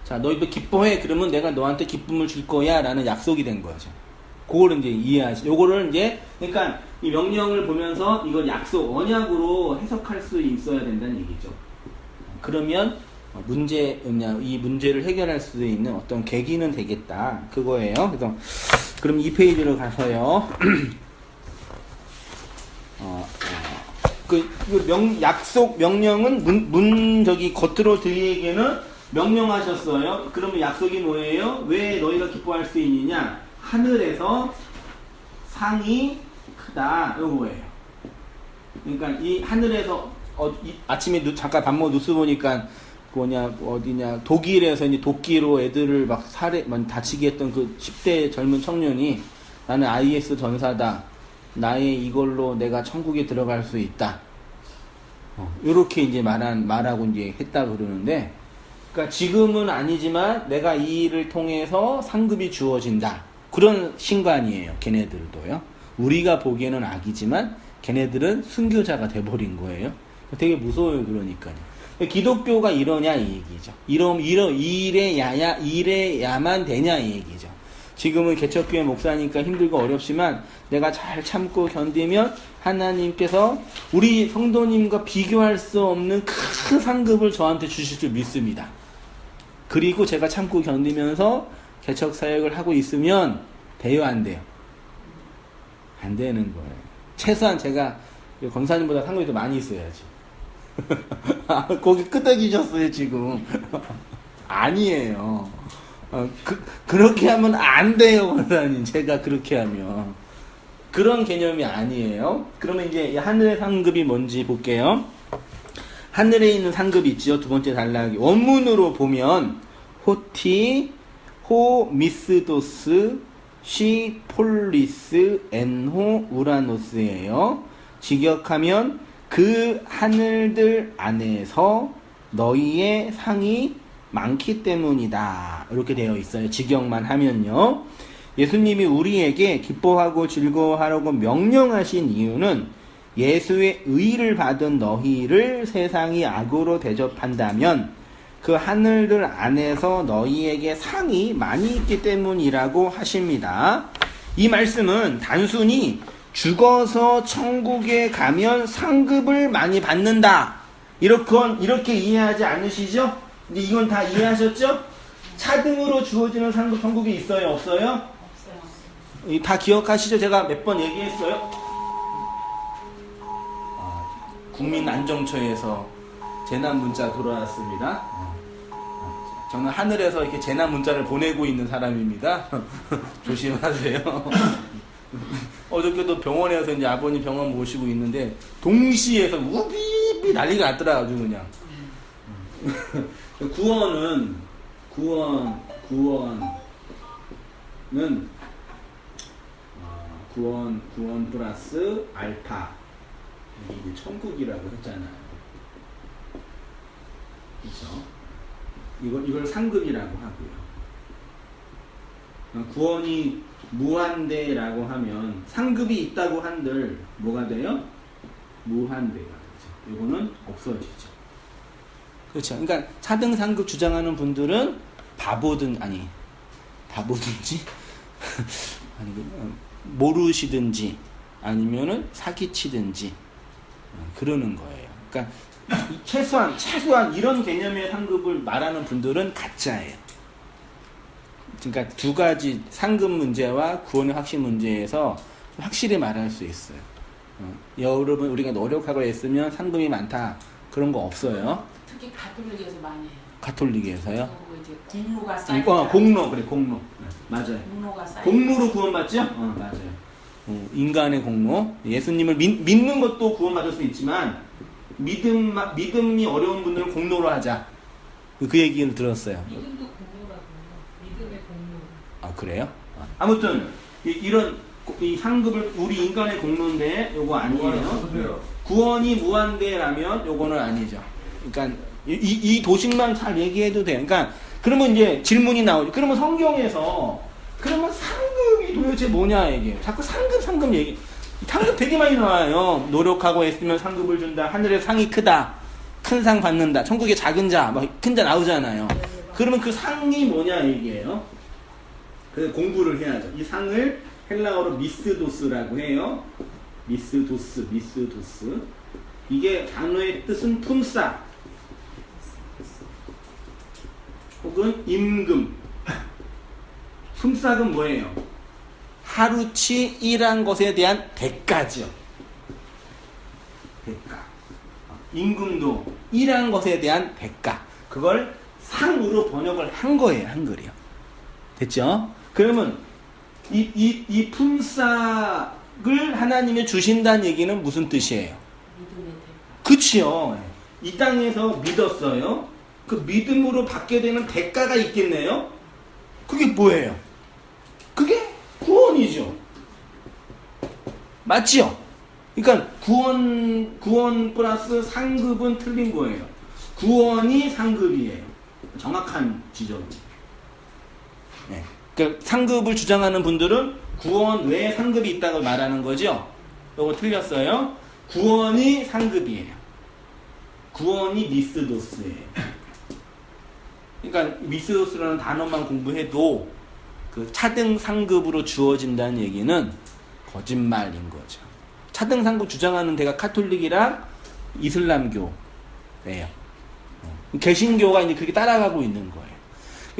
자, 너희도 기뻐해. 그러면 내가 너한테 기쁨을 줄 거야라는 약속이 된 거죠. 그거를 이제 요거를 이제 그러니까 이 명령을 보면서 이걸 약속 언약으로 해석할 수 있어야 된다는 얘기죠. 그러면 이 문제를 해결할 수 있는 어떤 계기는 되겠다. 그거예요. 그래서 그럼 이 페이지로 가서요. 약속 명령은 저기 겉으로 들이에게는 명령하셨어요. 그러면 약속이 뭐예요? 왜 너희가 기뻐할 수 있느냐? 하늘에서 상이 크다. 요거예요. 그러니까 이 하늘에서 아침에 잠깐 밥 먹고 뉴스 보니까 어디냐 독일에서 이제 도끼로 애들을 막 다치게 했던 그 10대 젊은 청년이 나는 IS 전사다. 나의 이걸로 내가 천국에 들어갈 수 있다. 요렇게 이제 말하고 이제 했다 그러는데, 그러니까 지금은 아니지만 내가 이 일을 통해서 상급이 주어진다. 그런 신관이에요. 걔네들도요. 우리가 보기에는 악이지만 걔네들은 순교자가 돼버린 거예요. 되게 무서워요. 그러니까요. 기독교가 이러냐 이 얘기죠. 이래야만 되냐 이 얘기죠. 지금은 개척교회 목사니까 힘들고 어렵지만 내가 잘 참고 견디면 하나님께서 우리 성도님과 비교할 수 없는 큰 상급을 저한테 주실 줄 믿습니다. 그리고 제가 참고 견디면서 개척 사역을 하고 있으면 돼요, 안 돼요? 안 되는 거예요. 최소한 제가 권사님보다 상급이 더 많이 있어야지. 거기 끄덕이셨어요 지금. 아니에요. 그렇게 하면 안 돼요, 권사님. 제가 그렇게 하면 그런 개념이 아니에요. 그러면 이제 하늘의 상급이 뭔지 볼게요. 하늘에 있는 상급이 있죠. 두 번째 단락이 원문으로 보면 호티, 호미스도스, 시폴리스, 엔호, 우라노스예요. 직역하면 그 하늘들 안에서 너희의 상이 많기 때문이다. 이렇게 되어 있어요. 직역만 하면요. 예수님이 우리에게 기뻐하고 즐거워하라고 명령하신 이유는 예수의 의를 받은 너희를 세상이 악으로 대접한다면 그 하늘들 안에서 너희에게 상이 많이 있기 때문이라고 하십니다. 이 말씀은 단순히 죽어서 천국에 가면 상급을 많이 받는다. 이렇게 이해하지 않으시죠? 근데 이건 다 이해하셨죠? 차등으로 주어지는 상급 천국이 있어요? 없어요? 없어요. 다 기억하시죠? 제가 몇 번 얘기했어요? 국민안정처에서 재난 문자 돌아왔습니다. 저는 하늘에서 이렇게 재난 문자를 보내고 있는 사람입니다. 조심하세요. 어저께도 병원에서 이제 아버님 병원 모시고 있는데 동시에서 우비비 난리가 났더라. 아주 그냥. 구원 플러스 알파. 이게 천국이라고 했잖아요. 그렇죠? 이걸 상급이라고 하고요. 구원이 무한대라고 하면 상급이 있다고 한들 뭐가 돼요? 무한대가 되죠. 이거는 없어지죠. 그렇죠. 그러니까 차등 상급 주장하는 분들은 바보든지 아니 모르시든지 아니면은 사기치든지 그러는 거예요. 그러니까 최소한 이런 개념의 상급을 말하는 분들은 가짜예요. 그러니까 두 가지 상급 문제와 구원의 확신 문제에서 확실히 말할 수 있어요. 여러분 우리가 노력하고 있으면 상급이 많다 그런 거 없어요. 특히 가톨릭에서 많이 해요. 가톨릭에서요? 그리고 이제 공로가 쌓이고. 공로 그래 공로. 네, 맞아요. 공로가 쌓이고. 공로로 구원받죠? 맞아요. 인간의 공로. 예수님을 믿는 것도 구원받을 수 있지만 믿음이 어려운 분들은 공로로 하자. 그 얘기를 들었어요. 믿음도 공로라고. 믿음의 공로. 아 그래요? 아무튼 이런 이 상급을 우리 인간의 공로인데 요거 아니에요. 구원이 무한대라면 요거는 아니죠. 그러니까 이 도식만 잘 얘기해도 돼요. 그러니까 그러면 이제 질문이 나오죠. 그러면 성경에서 그러면 상급이 도대체 뭐냐 얘기해요. 자꾸 상급 얘기. 상급 되게 많이 나와요. 노력하고 애쓰면 상급을 준다. 하늘의 상이 크다. 큰 상 받는다. 천국의 작은 자, 큰 자 나오잖아요. 그러면 그 상이 뭐냐 얘기해요. 그래서 공부를 해야죠. 이 상을 헬라어로 미스도스라고 해요. 미스도스. 이게 단어의 뜻은 품삯 혹은 임금. 품삯은 뭐예요? 하루치 일한 것에 대한 대가죠. 대가. 임금도 일한 것에 대한 대가. 그걸 상으로 번역을 한 거예요, 한글이요. 됐죠? 그러면 이 품삯을 하나님이 주신다는 얘기는 무슨 뜻이에요? 그치요. 이 땅에서 믿었어요. 그 믿음으로 받게 되는 대가가 있겠네요. 그게 뭐예요? 그게 구원이죠. 맞지요? 그러니까 구원 플러스 상급은 틀린 거예요. 구원이 상급이에요. 정확한 지적이에요. 네. 그러니까 상급을 주장하는 분들은 구원 외에 상급이 있다고 말하는 거죠. 이거 틀렸어요. 구원이 상급이에요. 구원이 미스도스예요. 그러니까 미스도스라는 단어만 공부해도 그 차등 상급으로 주어진다는 얘기는 거짓말인 거죠. 차등 상급 주장하는 데가 카톨릭이랑 이슬람교예요. 개신교가 이제 그렇게 따라가고 있는 거예요.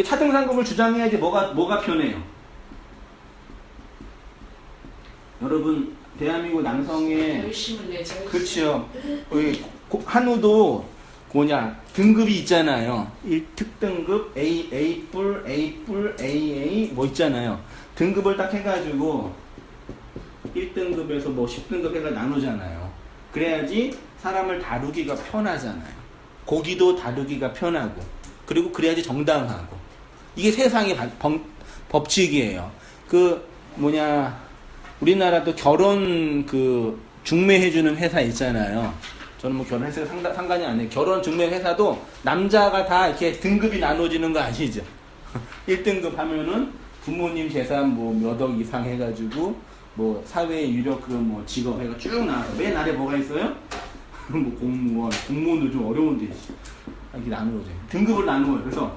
차등 상급을 주장해야지 뭐가 편해요. 여러분 대한민국 남성의 열심을 내죠. 그렇죠. 한우도 등급이 있잖아요. 1특등급, A뿔, AA 뭐 있잖아요. 등급을 딱 해가지고 1등급에서 10등급 해가 나누잖아요. 그래야지 사람을 다루기가 편하잖아요. 고기도 다루기가 편하고, 그리고 그래야지 정당하고. 이게 세상의 법칙이에요. 우리나라도 결혼 중매해주는 회사 있잖아요. 저는 뭐 결혼해서 상관이 안 해요. 결혼 중매 회사도 남자가 다 이렇게 등급이 나눠지는 거 아시죠? 1등급 하면은 부모님 재산 몇 억 이상 해가지고 사회 유력 직업 해가 쭉 나와서 맨 아래 뭐가 있어요? 공무원도 좀 어려운데 이렇게 나누어져요. 등급을 나누어요. 그래서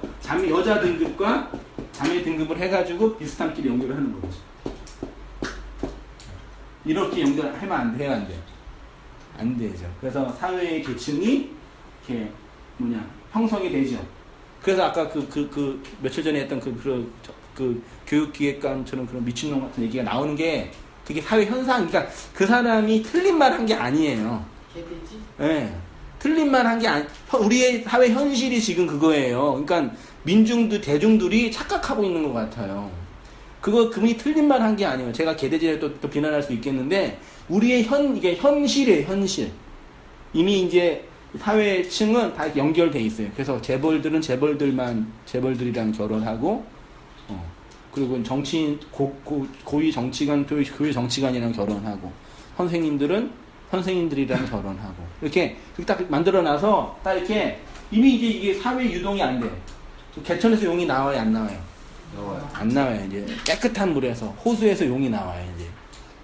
여자 등급과 자매 등급을 해가지고 비슷한끼리 연결을 하는 거죠. 이렇게 연결하면 안 돼요, 안 돼요? 안 되죠. 그래서 사회의 계층이 이렇게 형성이 되죠. 그래서 아까 며칠 전에 했던 교육기획관처럼 그런 미친놈 같은 얘기가 나오는 게 그게 사회 현상, 그러니까 그 사람이 틀린 말 한 게 아니에요. 개돼지? 네. 틀린 말 한 게 우리의 사회 현실이 지금 그거예요. 그러니까 대중들이 착각하고 있는 것 같아요. 그분이 틀린 말 한 게 아니에요. 제가 개돼지를 또 비난할 수 있겠는데, 우리의 이게 현실이에요, 현실. 이미 이제 사회층은 다 연결돼 있어요. 그래서 재벌들은 재벌들이랑 결혼하고, 그리고 정치인, 고위 정치관, 교회 정치관이랑 결혼하고, 선생님들은 선생님들이랑 결혼하고, 이렇게 딱 만들어놔서, 딱 이렇게, 이미 이제 이게 사회 유동이 안 돼. 개천에서 용이 나와요, 안 나와요? 안 나와요. 이제 깨끗한 물에서, 호수에서 용이 나와요, 이제.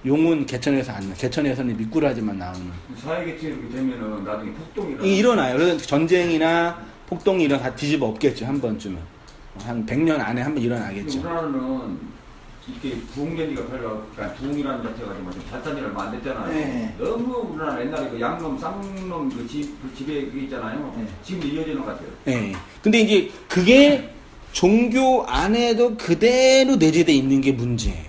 용은 개천에서 안 나와요. 개천에서는 미꾸라지만 나오는. 사회계층이 이렇게 되면은 나중에 폭동이 일어나요. 그래서 전쟁이나 폭동이 다 뒤집어 엎겠죠, 한 번쯤은. 한 100년 안에 한 번 일어나겠죠. 우리나라는 이렇게 부흥된지가 별로, 그러니까 부흥이라는 자체가 좀 발전이 얼마 안 됐잖아요. 네. 너무 우리나라 옛날에 양놈, 쌍놈 집에 있잖아요. 네. 지금 이어지는 것 같아요. 네. 근데 이제 그게 종교 안에도 그대로 내재되어 있는 게 문제예요.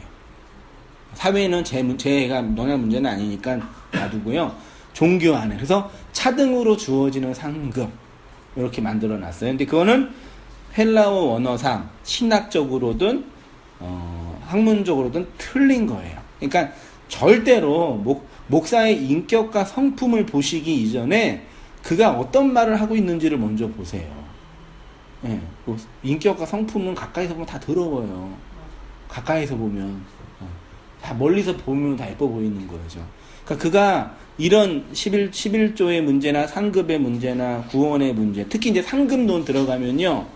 사회는 제가 영향 문제는 아니니까 놔두고요. 종교 안에. 그래서 차등으로 주어지는 상급. 이렇게 만들어 놨어요. 근데 그거는 헬라어 원어상 신학적으로든 학문적으로든 틀린 거예요. 그러니까 절대로 목사의 인격과 성품을 보시기 이전에 그가 어떤 말을 하고 있는지를 먼저 보세요. 예, 인격과 성품은 가까이서 보면 다 더러워요. 가까이서 보면 다 멀리서 보면 다 예뻐 보이는 거죠. 그러니까 그가 이런 11조의 문제나 상급의 문제나 구원의 문제, 특히 이제 상급론 들어가면요,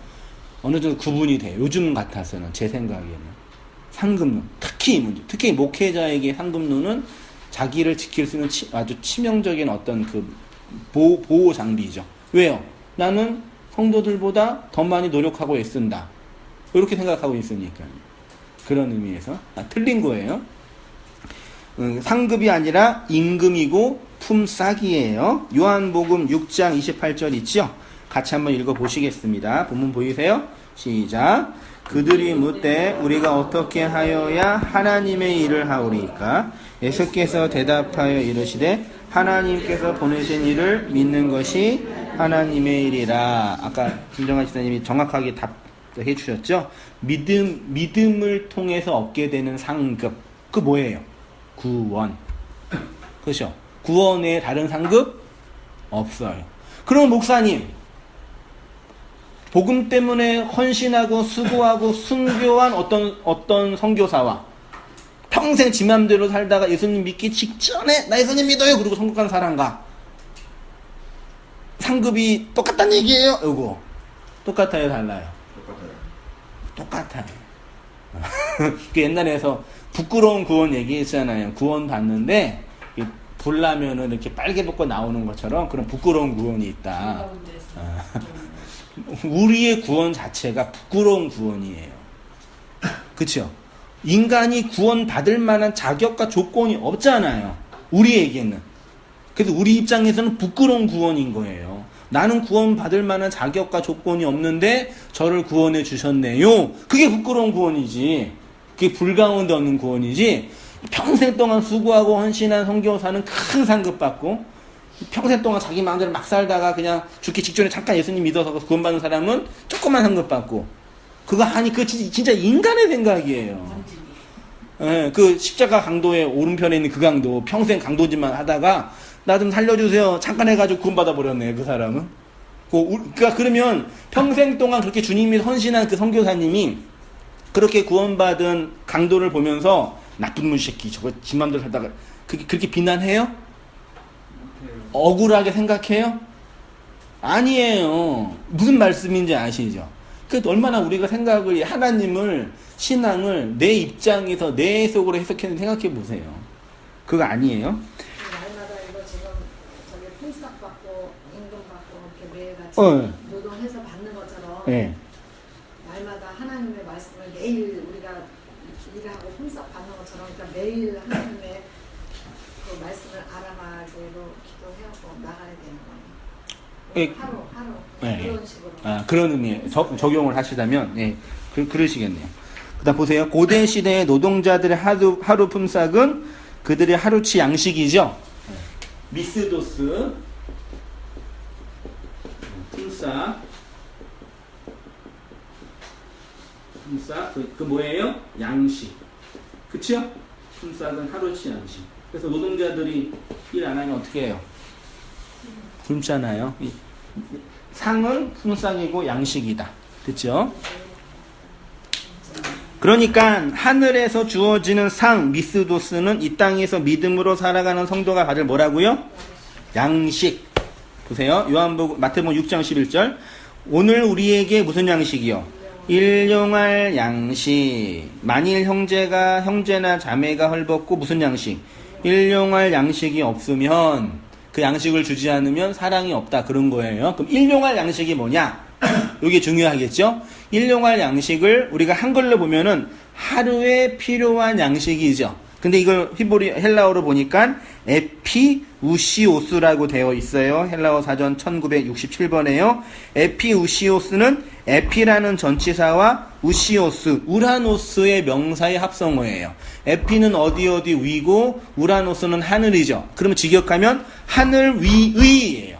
어느 정도 구분이 돼요. 요즘 같아서는, 제 생각에는. 상급론. 특히 이 문제. 특히 목회자에게 상급론은 자기를 지킬 수 있는 아주 치명적인 어떤 그 보호 장비죠. 왜요? 나는 성도들보다 더 많이 노력하고 애쓴다. 이렇게 생각하고 있으니까요. 그런 의미에서. 틀린 거예요. 상급이 아니라 임금이고 품삯이에요. 요한복음 6장 28절 있죠? 같이 한번 읽어보시겠습니다. 본문 보이세요? 시작. 그들이 묻되 우리가 어떻게 하여야 하나님의 일을 하오리까? 예수께서 대답하여 이르시되 하나님께서 보내신 일을 믿는 것이 하나님의 일이라. 아까 김정환 집사님이 정확하게 답해 주셨죠? 믿음을 통해서 얻게 되는 상급. 그 뭐예요? 구원. 그렇죠? 구원 외에 다른 상급 없어요. 그럼 목사님, 복음 때문에 헌신하고 수고하고 순교한 어떤 선교사와 평생 지 맘대로 살다가 예수님 믿기 직전에 나 예수님 믿어요 그리고 성공한 사람과 상급이 똑같다는 얘기예요? 요거 똑같아요, 달라요? 똑같아요. 그 옛날에서 부끄러운 구원 얘기했잖아요. 구원 받는데 불나면은 이렇게 빨개 벗고 나오는 것처럼 그런 부끄러운 구원이 있다. 우리의 구원 자체가 부끄러운 구원이에요. 그렇죠? 인간이 구원 받을 만한 자격과 조건이 없잖아요. 우리에게는. 그래서 우리 입장에서는 부끄러운 구원인 거예요. 나는 구원 받을 만한 자격과 조건이 없는데 저를 구원해 주셨네요. 그게 부끄러운 구원이지. 그게 불 가운데 없는 구원이지. 평생 동안 수고하고 헌신한 선교사는 큰 상급 받고 평생 동안 자기 마음대로 막 살다가 그냥 죽기 직전에 잠깐 예수님 믿어서 구원받는 사람은 조그만 상급 받고 그거 아니 그 진짜 인간의 생각이에요. 예, 그 십자가 강도의 오른편에 있는 그 강도 평생 강도짓만 하다가 나 좀 살려주세요 잠깐 해가지고 구원받아 버렸네 그 사람은. 그러니까 그러면 평생 동안 그렇게 주님이 헌신한 그 선교사님이 그렇게 구원받은 강도를 보면서 나쁜 무새끼 저거 지 맘대로 살다가 그렇게 비난해요? 억울하게 생각해요? 아니에요. 무슨 말씀인지 아시죠? 그 얼마나 우리가 생각을 하나님을 신앙을 내 입장에서 내 속으로 해석해서 생각해 보세요. 그거 아니에요? 날마다 이거 지금 저기 품삯 받고 임금 받고 이렇게 매일같이 노동해서 받는 것처럼 네. 날마다 하나님의 말씀을 매일 우리가 일하고 품삯 받는 것처럼 그러니까 매일 하나님의 그 말씀을 알아가기로 기도해하고 나가야 되는 거예요. 하루 네. 그런 식으로. 그런 의미에 적용을 하시다면 예, 그러시겠네요. 그다음 보세요. 고대 시대의 노동자들의 하루 품삯은 그들의 하루치 양식이죠. 미스도스 품삯 그 뭐예요? 양식. 그쵸? 품삯은 하루치 양식. 그래서 노동자들이 일 안 하면 어떻게 해요? 굶잖아요. 상은 품삯이고 양식이다. 그쵸? 그러니까 하늘에서 주어지는 상 미스도스는 이 땅에서 믿음으로 살아가는 성도가 받을 뭐라고요? 양식. 보세요. 마태복음 6장 11절. 오늘 우리에게 무슨 양식이요? 일용할 양식. 만일 형제나 자매가 헐벗고 무슨 양식? 일용할 양식이 없으면 그 양식을 주지 않으면 사랑이 없다 그런 거예요. 그럼 일용할 양식이 뭐냐? 이게 중요하겠죠? 일용할 양식을 우리가 한글로 보면은 하루에 필요한 양식이죠. 근데 이걸 헬라어로 보니까 에피우시오스라고 되어 있어요. 헬라어 사전 1967번에요. 에피우시오스는 에피라는 전치사와 우시오스, 우라노스의 명사의 합성어예요. 에피는 어디 위고 우라노스는 하늘이죠. 그러면 직역하면 하늘 위의예요.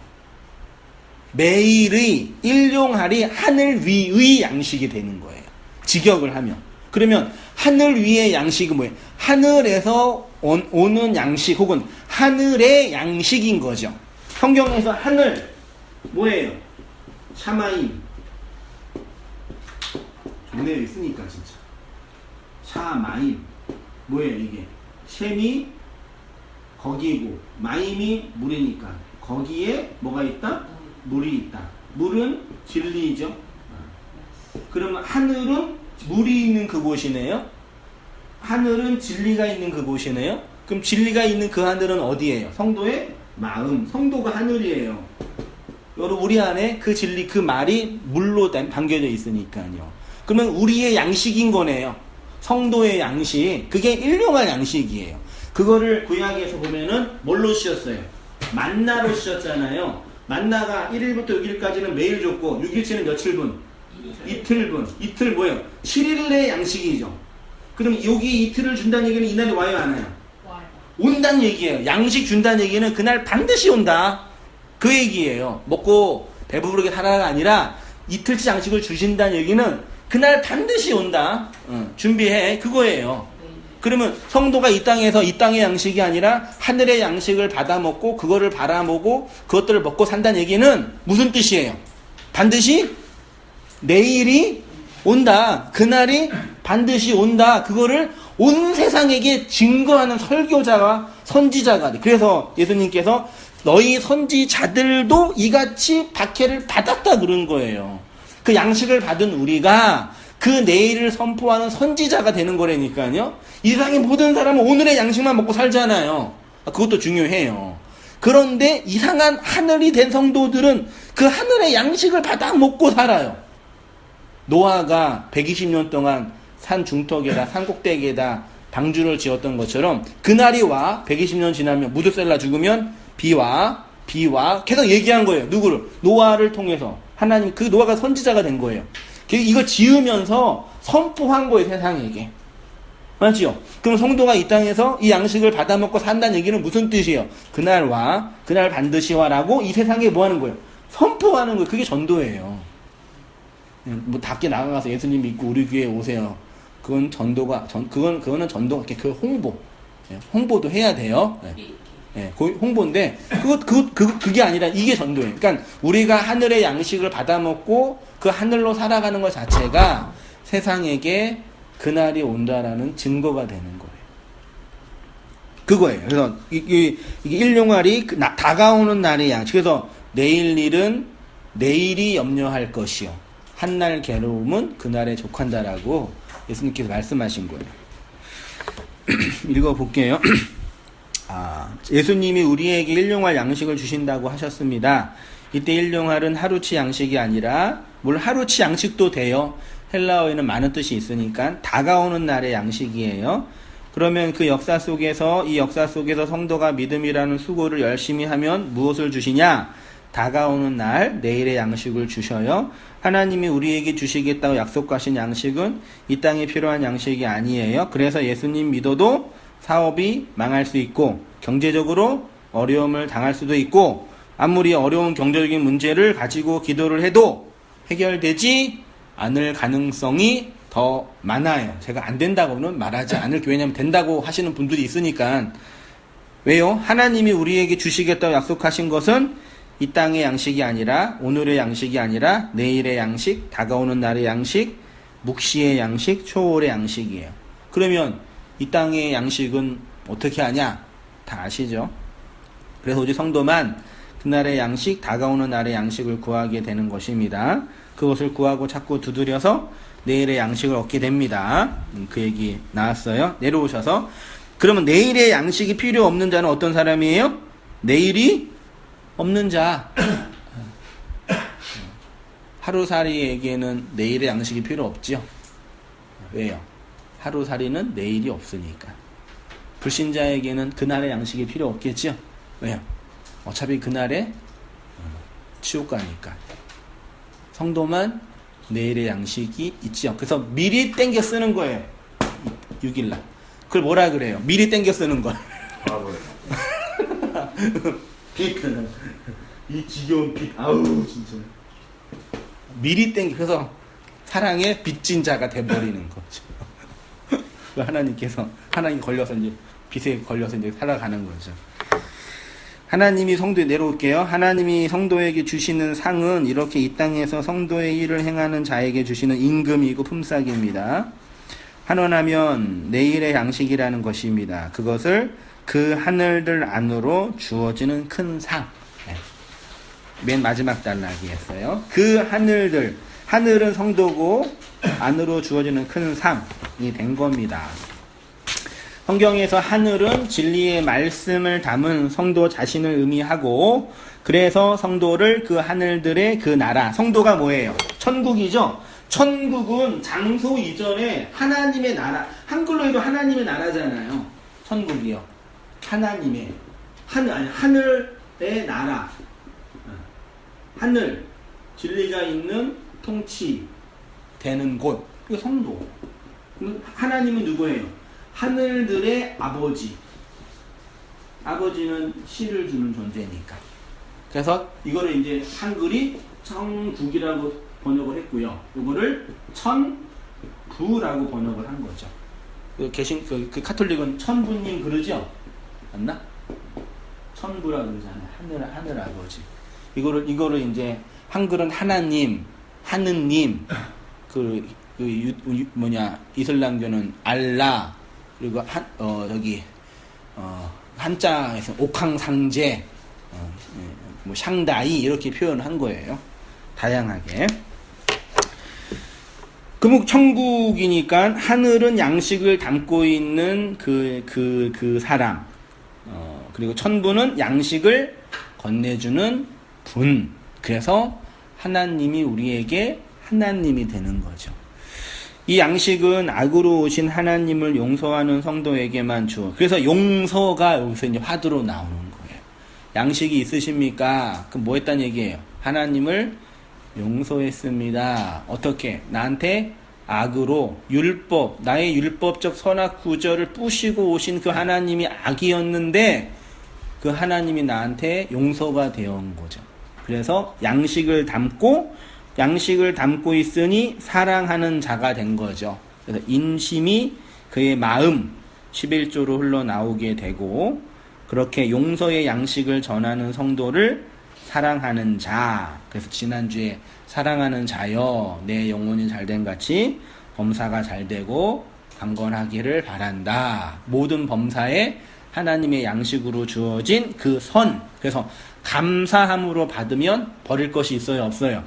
매일의 일용할이 하늘 위의 양식이 되는 거예요. 직역을 하면. 그러면 하늘 위의 양식은 뭐예요? 하늘에서 오는 양식 혹은 하늘의 양식인 거죠. 성경에서 하늘 뭐예요? 샤마임. 좋네요. 있으니까 진짜. 샤마임. 뭐예요 이게? 셈이 거기고 마임이 물이니까 거기에 뭐가 있다? 물이 있다. 물은 진리죠. 그러면 하늘은 물이 있는 그곳이네요. 하늘은 진리가 있는 그곳이네요. 그럼 진리가 있는 그 하늘은 어디예요? 성도의 마음. 성도가 하늘이에요. 여러분 우리 안에 그 진리 그 말이 물로 담겨져 있으니까요. 그러면 우리의 양식인 거네요. 성도의 양식. 그게 일용할 양식이에요. 그거를 구약에서 보면은 뭘로 씌었어요? 만나로 씌었잖아요. 만나가 1일부터 6일까지는 매일 줬고 6일치는 며칠분? 이틀분. 이틀 뭐예요? 7일의 양식이죠. 그럼 여기 이틀을 준다는 얘기는 이날이 와요 안 와요? 온다는 얘기예요. 양식 준다는 얘기는 그날 반드시 온다. 그 얘기예요. 먹고 배부르게 살아가 아니라 이틀치 양식을 주신다는 얘기는 그날 반드시 온다. 준비해. 그거예요. 그러면 성도가 이 땅에서 이 땅의 양식이 아니라 하늘의 양식을 받아 먹고 그거를 바라보고 그것들을 먹고 산다는 얘기는 무슨 뜻이에요? 반드시 내일이 온다. 그날이 반드시 온다. 그거를 온 세상에게 증거하는 설교자가 선지자가 돼. 그래서 예수님께서 너희 선지자들도 이같이 박해를 받았다 그런 거예요. 그 양식을 받은 우리가 그 내일을 선포하는 선지자가 되는 거라니까요. 이 세상의 모든 사람은 오늘의 양식만 먹고 살잖아요. 그것도 중요해요. 그런데 이상한 하늘이 된 성도들은 그 하늘의 양식을 받아 먹고 살아요. 노아가 120년 동안 산 중턱에다 산 꼭대기에다 방주를 지었던 것처럼 그날이 와 120년 지나면 무드셀라 죽으면 비와 계속 얘기한 거예요. 누구를? 노아를 통해서 하나님 그 노아가 선지자가 된 거예요. 이거 지으면서 선포한 거예요. 세상에게. 맞죠? 그럼 성도가 이 땅에서 이 양식을 받아 먹고 산다는 얘기는 무슨 뜻이에요? 그날 와 그날 반드시 와라고 이 세상에 뭐 하는 거예요? 선포하는 거예요. 그게 전도예요. 뭐 밖에 나가서 예수님 믿고 우리 교회에 오세요. 그건 전도가 그거는 전도가 그 홍보. 홍보도 해야 돼요. 홍보인데 그게 아니라 이게 전도예요. 그러니까 우리가 하늘의 양식을 받아 먹고 그 하늘로 살아가는 것 자체가 세상에게 그날이 온다라는 증거가 되는 거예요. 그거예요. 그래서 이게 일용할이 다가오는 날의 양식. 그래서 내일 일은 내일이 염려할 것이요. 한날 괴로움은 그날에 족한다라고 예수님께서 말씀하신 거예요. 읽어볼게요. 예수님이 우리에게 일용할 양식을 주신다고 하셨습니다. 이때 일용할은 하루치 양식이 아니라 물론 하루치 양식도 돼요. 헬라어에는 많은 뜻이 있으니까 다가오는 날의 양식이에요. 그러면 이 역사 속에서 성도가 믿음이라는 수고를 열심히 하면 무엇을 주시냐? 다가오는 날 내일의 양식을 주셔요. 하나님이 우리에게 주시겠다고 약속하신 양식은 이 땅에 필요한 양식이 아니에요. 그래서 예수님 믿어도 사업이 망할 수 있고 경제적으로 어려움을 당할 수도 있고 아무리 어려운 경제적인 문제를 가지고 기도를 해도 해결되지 않을 가능성이 더 많아요. 제가 안 된다고는 말하지 않을게요. 왜냐하면 된다고 하시는 분들이 있으니까. 왜요? 하나님이 우리에게 주시겠다고 약속하신 것은 이 땅의 양식이 아니라 오늘의 양식이 아니라 내일의 양식, 다가오는 날의 양식, 묵시의 양식, 초월의 양식이에요. 그러면 이 땅의 양식은 어떻게 하냐? 다 아시죠? 그래서 오직 성도만 그날의 양식, 다가오는 날의 양식을 구하게 되는 것입니다. 그것을 구하고 찾고 두드려서 내일의 양식을 얻게 됩니다. 그 얘기 나왔어요. 내려오셔서. 그러면 내일의 양식이 필요 없는 자는 어떤 사람이에요? 내일이 없는 자. 하루살이에게는 내일의 양식이 필요 없죠. 왜요? 하루살이는 내일이 없으니까. 불신자에게는 그날의 양식이 필요 없겠죠. 왜요? 어차피 그날에 지옥 가니까. 성도만 내일의 양식이 있지요. 그래서 미리 땡겨 쓰는 거예요. 6일날. 그걸 뭐라 그래요? 미리 땡겨 쓰는 거. 빚. 이 지겨운 빚. 아우 진짜. 미리 땡겨. 그래서 사랑의 빚진 자가 돼버리는 거죠. 하나님 걸려서 이제 빚에 걸려서 이제 살아가는 거죠. 하나님이 성도에 내려올게요. 하나님이 성도에게 주시는 상은 이렇게 이 땅에서 성도의 일을 행하는 자에게 주시는 임금이고 품삯입니다. 한원하면 내일의 양식이라는 것입니다. 그것을 그 하늘들 안으로 주어지는 큰 상. 네. 맨 마지막 단락이었어요. 그 하늘들, 하늘은 성도고 안으로 주어지는 큰 상이 된 겁니다. 성경에서 하늘은 진리의 말씀을 담은 성도 자신을 의미하고, 그래서 성도를 그 하늘들의 그 나라, 성도가 뭐예요? 천국이죠? 천국은 장소 이전에 하나님의 나라, 한글로 해도 하나님의 나라잖아요. 천국이요. 하나님의, 하늘의 나라. 하늘, 진리가 있는 통치되는 곳. 이거 성도. 하나님은 누구예요? 하늘들의 아버지. 아버지는 씨를 주는 존재니까. 그래서 이거를 이제 한글이 천국이라고 번역을 했고요. 이거를 천부라고 번역을 한 거죠. 그 카톨릭은 천부님 그러죠? 맞나? 천부라고 그러잖아요. 하늘 아버지. 이거를 이제 한글은 하나님, 하느님, 이슬람교는 알라, 그리고 한자에서 옥황상제, 샹다이 이렇게 표현한 거예요. 다양하게. 천국이니까 하늘은 양식을 담고 있는 그 사람, 그리고 천부는 양식을 건네주는 분. 그래서 하나님이 우리에게 하나님이 되는 거죠. 이 양식은 악으로 오신 하나님을 용서하는 성도에게만 주어. 그래서 용서가 여기서 이제 화두로 나오는 거예요. 양식이 있으십니까? 그럼 뭐 했다는 얘기예요? 하나님을 용서했습니다. 어떻게? 나한테 악으로 율법, 나의 율법적 선악 구절을 부시고 오신 그 하나님이 악이었는데 그 하나님이 나한테 용서가 되어 온 거죠. 그래서 양식을 담고 있으니 사랑하는 자가 된 거죠. 그래서 인심이 그의 마음 11조로 흘러나오게 되고, 그렇게 용서의 양식을 전하는 성도를 사랑하는 자. 그래서 지난주에 사랑하는 자여 내 영혼이 잘된 같이 범사가 잘되고 강건하기를 바란다. 모든 범사에 하나님의 양식으로 주어진 그 선. 그래서 감사함으로 받으면 버릴 것이 있어요? 없어요?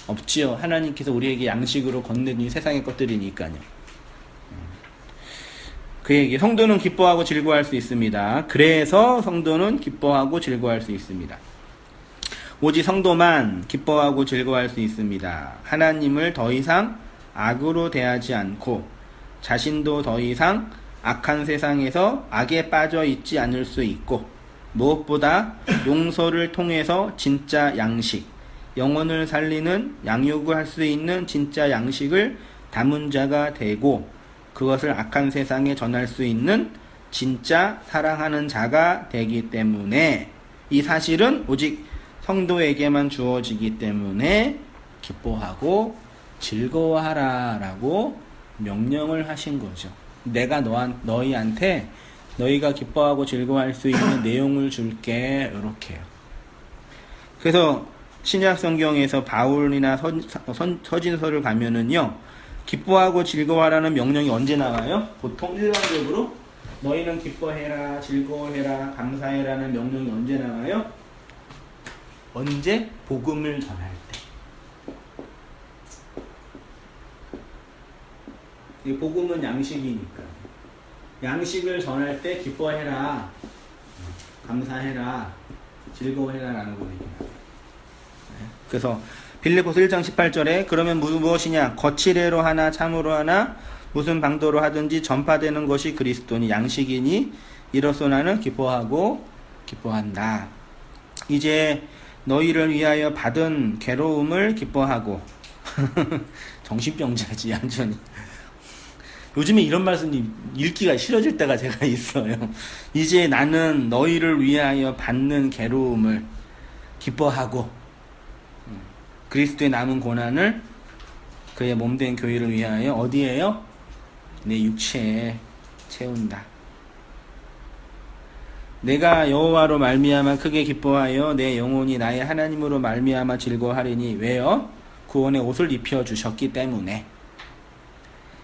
없지요. 하나님께서 우리에게 양식으로 건네준 세상의 것들이니까요. 그 얘기. 성도는 기뻐하고 즐거워할 수 있습니다. 그래서 성도는 기뻐하고 즐거워할 수 있습니다. 오직 성도만 기뻐하고 즐거워할 수 있습니다. 하나님을 더 이상 악으로 대하지 않고 자신도 더 이상 악한 세상에서 악에 빠져 있지 않을 수 있고, 무엇보다 용서를 통해서 진짜 양식, 영혼을 살리는 양육을 할 수 있는 진짜 양식을 담은 자가 되고, 그것을 악한 세상에 전할 수 있는 진짜 사랑하는 자가 되기 때문에, 이 사실은 오직 성도에게만 주어지기 때문에 기뻐하고 즐거워하라 라고 명령을 하신 거죠. 내가 너희한테 너희가 기뻐하고 즐거워할 수 있는 내용을 줄게. 이렇게요. 그래서 신약 성경에서 바울이나 서진서를 가면은요, 기뻐하고 즐거워하라는 명령이 언제 나와요? 보통 일반적으로 너희는 기뻐해라, 즐거워해라, 감사해라는 명령이 언제 나와요? 언제? 복음을 전할 때. 이 복음은 양식이니까. 양식을 전할 때 기뻐해라, 감사해라, 즐거워해라 라는 거 얘기해요. 그래서 빌립보서 1장 18절에 그러면 무엇이냐? 거칠애로 하나 참으로 하나 무슨 방도로 하든지 전파되는 것이 그리스도니 양식이니 이로써 나는 기뻐하고 기뻐한다. 이제 너희를 위하여 받은 괴로움을 기뻐하고 정신병자지 완전히. 요즘에 이런 말씀이 읽기가 싫어질 때가 제가 있어요. 이제 나는 너희를 위하여 받는 괴로움을 기뻐하고 그리스도의 남은 고난을 그의 몸된 교회를 위하여 어디에요? 내 육체에 채운다. 내가 여호와로 말미암아 크게 기뻐하여 내 영혼이 나의 하나님으로 말미암아 즐거워하리니 왜요? 구원의 옷을 입혀 주셨기 때문에.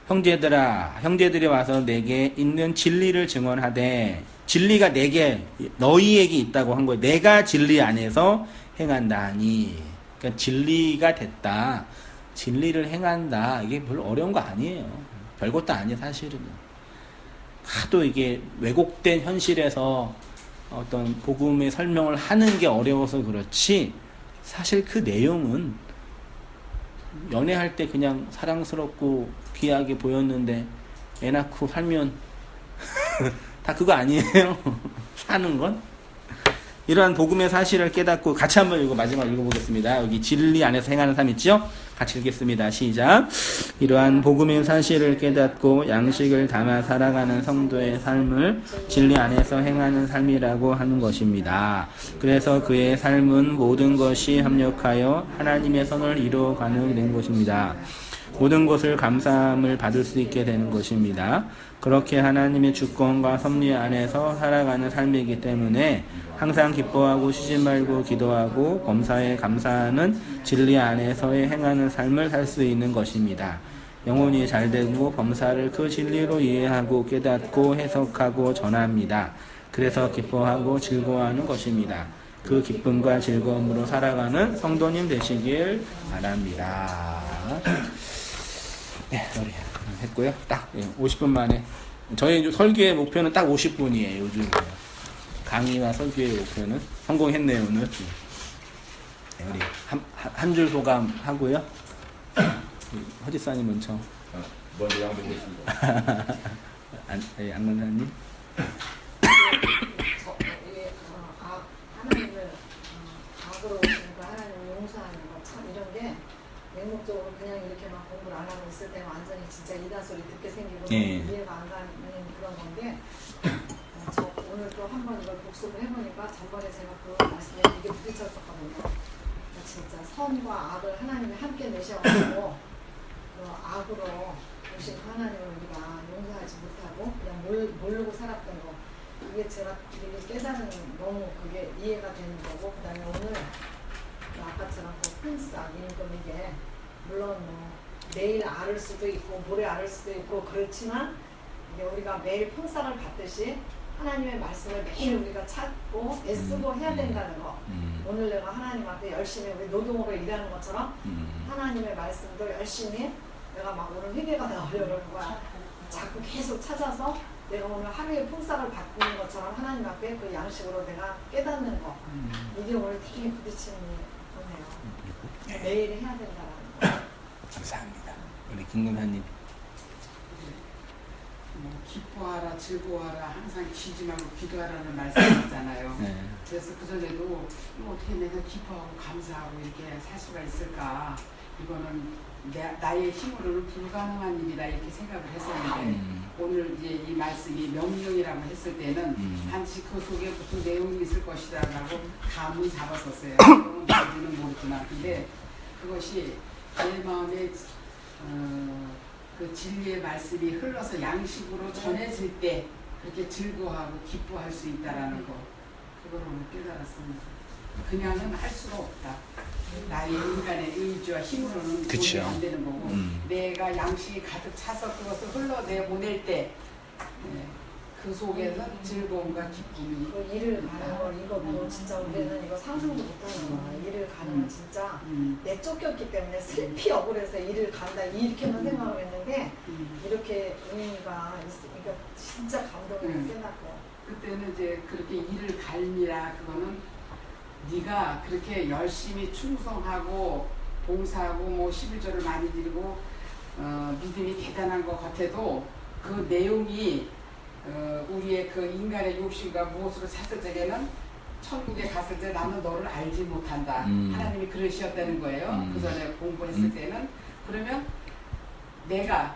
형제들아, 형제들이 와서 내게 있는 진리를 증언하되, 진리가 내게, 너희에게 있다고 한 거예요. 내가 진리 안에서 행한다 하니. 그러니까 진리가 됐다. 진리를 행한다. 이게 별로 어려운 거 아니에요. 별것도 아니에요, 사실은. 하도 이게 왜곡된 현실에서 어떤 복음의 설명을 하는 게 어려워서 그렇지, 사실 그 내용은 연애할 때 그냥 사랑스럽고 귀하게 보였는데 애 낳고 살면 다 그거 아니에요? 사는 건? 이러한 복음의 사실을 깨닫고 같이 한번 마지막 읽어보겠습니다. 여기 진리 안에서 행하는 삶 있죠? 같이 읽겠습니다. 시작. 이러한 복음의 사실을 깨닫고 양식을 담아 살아가는 성도의 삶을 진리 안에서 행하는 삶이라고 하는 것입니다. 그래서 그의 삶은 모든 것이 합력하여 하나님의 선을 이루어가는 된 것입니다. 모든 것을 감사함을 받을 수 있게 되는 것입니다. 그렇게 하나님의 주권과 섭리 안에서 살아가는 삶이기 때문에 항상 기뻐하고 쉬지 말고 기도하고 범사에 감사하는 진리 안에서의 행하는 삶을 살 수 있는 것입니다. 영혼이 잘되고 범사를 그 진리로 이해하고 깨닫고 해석하고 전합니다. 그래서 기뻐하고 즐거워하는 것입니다. 그 기쁨과 즐거움으로 살아가는 성도님 되시길 바랍니다. 네, 소리 했고요. 딱 50분 만에. 저희 설교의 목표는 딱 50분이에요. 요즘 강의와 설교의 목표는 성공했네요 오늘. 네, 우리 한 줄 소감 하고요. 허지사님 먼저. 먼저 양보하겠습니다. 안 권사님. 하나님을 악으로 오시니까 하나님을 용서하는 거 참 이런 게 맹목적으로 그냥 이렇게만 공부를 안 하고 있을 때는 완전히 진짜 이단 소리 듣게 생기고 이해가 안 가는 그런 건데 저 오늘 또 한 번 이걸 복습을 해보니까 전번에 제가 그 말씀에 이게 부딪혔었거든요. 진짜 선과 악을 하나님이 함께 내셔가지고 그 악으로 오신 하나님을 우리가 용서하지 못하고 그냥 모르고 살았던 거 이게 제가 되게 깨달은 너무 그게 이해가 되는 거고 그 다음에 오늘 아까처럼 그 풍싹 임금 이게 물론 뭐 내일 앓을 수도 있고 모레 앓을 수도 있고 그렇지만 이게 우리가 매일 풍싹을 받듯이 하나님의 말씀을 매일 우리가 찾고 애쓰고 해야 된다는 거. 오늘 내가 하나님 앞에 열심히 우리 노동으로 일하는 것처럼 하나님의 말씀도 열심히 내가 막 오늘 회개가 나 어려운 거야. 자꾸 계속 찾아서 내가 오늘 하루에 풍싹을 받는 것처럼 하나님 앞에 그 양식으로 내가 깨닫는 거. 이게 오늘 되게 부딪히는 거네요. 매일 해야 된다는 거. 감사합니다. 우리 김근사님. 기뻐하라 즐거워하라 항상 쉬지 말고 기도하라는 말씀이잖아요. 네. 그래서 그전에도 어떻게 내가 기뻐하고 감사하고 이렇게 살 수가 있을까, 이거는 나의 힘으로는 불가능한 일이다 이렇게 생각을 했었는데 오늘 이제 이 말씀이 명령이라고 했을 때는 반드시 그 속에 무슨 내용이 있을 것이다라고 감을 잡았었어요. 뭔지는 모르지만 근데 그것이 내 마음에 그 진리의 말씀이 흘러서 양식으로 전해질 때 그렇게 즐거워하고 기뻐할 수 있다라는 거, 그걸 오늘 깨달았습니다. 그냥은 할 수가 없다. 나의 인간의 의지와 힘으로는 도저히 안 되는 거고 내가 양식이 가득 차서 그것을 흘러내보낼 때 그 속에서 즐거움과 기쁨이 그 일을 가는 걸 이거 진짜 우리는 이거 상상도 못하는 거야. 일을 가는 건 진짜 내쫓겼기 때문에 슬피 억울해서 일을 간다 이렇게만 생각을 했는데 이렇게 의미가 있으니까 진짜 감동을 깨닫고 그때는 이제 그렇게 일을 갈미라 그거는 네가 그렇게 열심히 충성하고 봉사하고 뭐 11조를 많이 드리고 믿음이 대단한 것 같아도 그 내용이 우리의 그 인간의 욕심과 무엇으로 찼을 적에는 천국에 갔을 때 나는 너를 알지 못한다. 하나님이 그러셨다는 거예요. 그 전에 공부했을 때는. 그러면 내가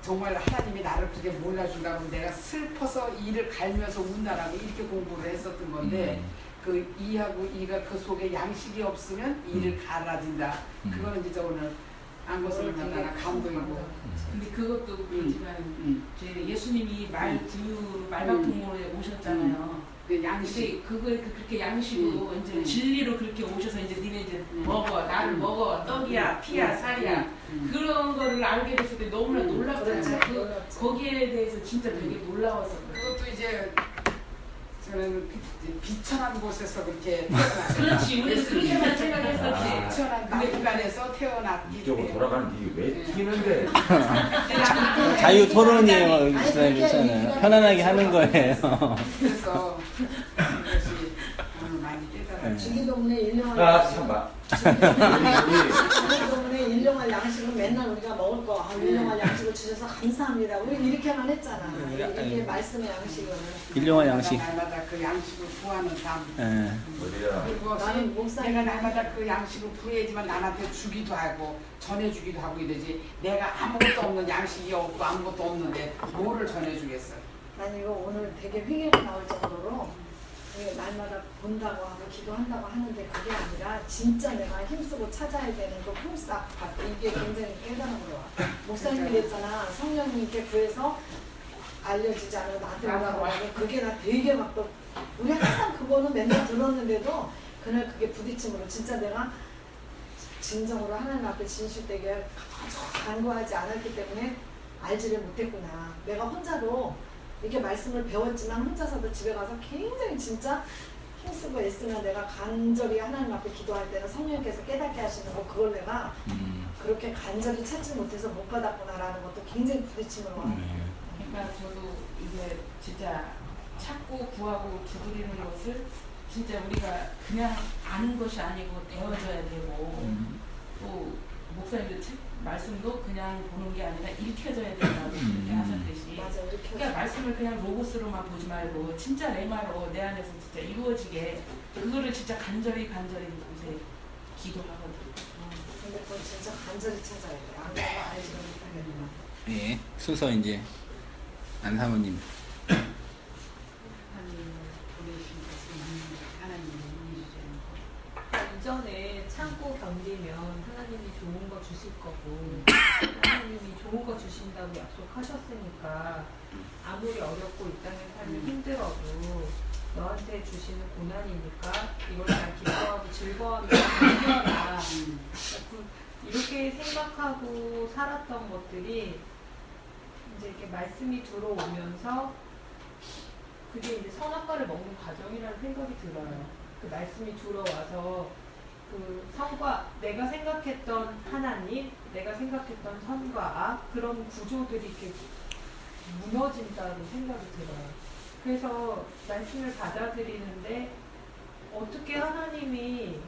정말 하나님이 나를 그렇게 몰라준다고 내가 슬퍼서 이를 갈면서 운다라고 이렇게 공부를 했었던 건데 그 이하고 이가 그 속에 양식이 없으면 이를 갈아진다. 그거는 진짜 오늘 안것을 만나나 감동이고. 근데 그것도 그렇지만 예수님이 말바통으로 오셨잖아요. 그 양식. 그걸 그렇게 양식으로 이제 진리로 그렇게 오셔서 이제 니네 이제 먹어 나를 먹어 떡이야 피야 살이야 그런 거를 알게 됐을 때 너무나 놀랍잖아요. 그렇지, 놀랍지. 거기에 대해서 진짜 되게 놀라웠어요. 그것도 이제 저는 비천한 곳에서 그렇게 태어났어요. 그렇지, 우리 그렇게만 생각했었지. 비천한 난간에서 태어났기 이쪽으로 때문에 돌아가는 길이 왜 튀는데? 자유 토론이에요, 아니, 목사님. 그렇게 괜찮아요. 얘기가 편안하게 하는 거예요. 그래서 그것이 오늘 많이 깨달았죠. 주기도문에 일용할 아, 양식. 참봐. 주기도문에 일용할 양식은 맨날 우리가 먹을 거 일용할 양식을 주셔서 감사합니다. 우리 이렇게만 했잖아. 이게 말씀의 양식은. 일용할 양식. 날마다 그 양식을 구하는 삶. 예. 어디야? 그리고 나는 목사님 내가 날마다 그 양식을 구해야지만 남한테 주기도 하고 전해주기도 하고 이러지. 내가 아무것도 없는 양식이 없고 아무것도 없는데 뭐를 전해주겠어? 난 이거 오늘 되게 휘개가 나올 정도로 이게 날마다 본다고 하고 기도한다고 하는데 그게 아니라 진짜 내가 힘쓰고 찾아야 되는 그 품삯 이게 굉장히 깨달음으로 와. 목사님이 그랬잖아. 성령님께 구해서 알려지지 않은 나한테 오라고 하고 그게 나 되게 막 또 우리 항상 그거는 맨날 들었는데도 그날 그게 부딪힘으로 진짜 내가 진정으로 하나님 앞에 진실되게 간구하지 않았기 때문에 알지를 못했구나. 내가 혼자도 이렇게 말씀을 배웠지만 혼자서도 집에 가서 굉장히 진짜 힘쓰고 애쓰면 내가 간절히 하나님 앞에 기도할 때는 성령께서 깨닫게 하시는 거 그걸 내가 그렇게 간절히 찾지 못해서 못 받았구나라는 것도 굉장히 부딪힘으로 와요. 그러니까 저도 이제 진짜 찾고 구하고 두드리는 것을 진짜 우리가 그냥 아는 것이 아니고 배워져야 되고 또 목사님들 책 말씀도 그냥 보는 게 아니라 읽혀져야 된다고 그렇게 하셨듯이 맞아, 이렇게 그러니까 말씀을 그냥 로고스로만 보지 말고 진짜 레마로 내 안에서 진짜 이루어지게 그거를 진짜 간절히 이제 기도하거든요. 근데 그건 진짜 간절히 찾아야 돼. 안 그러면 알지를 못하겠구나. 예. 순서 이제 안사모님. 하나님을 보내신 것은 하나님의 일이라는 거. 이전에 참고 견디면 하나님이 좋은 거 주실 거고 하나님이 좋은 거 주신다고 약속하셨으니까 아무리 어렵고 이 땅에 살면 힘들어도 너한테 주시는 고난이니까 이걸 잘 기뻐하고 즐거워하며 견뎌라. 이렇게 생각하고 살았던 것들이 이제 이렇게 말씀이 들어오면서 그게 이제 선악과를 먹는 과정이라는 생각이 들어요. 그 말씀이 들어와서 그 선과 내가 생각했던 하나님, 내가 생각했던 선과 악 그런 구조들이 이렇게 무너진다는 생각이 들어요. 그래서 말씀을 받아들이는데 어떻게 하나님이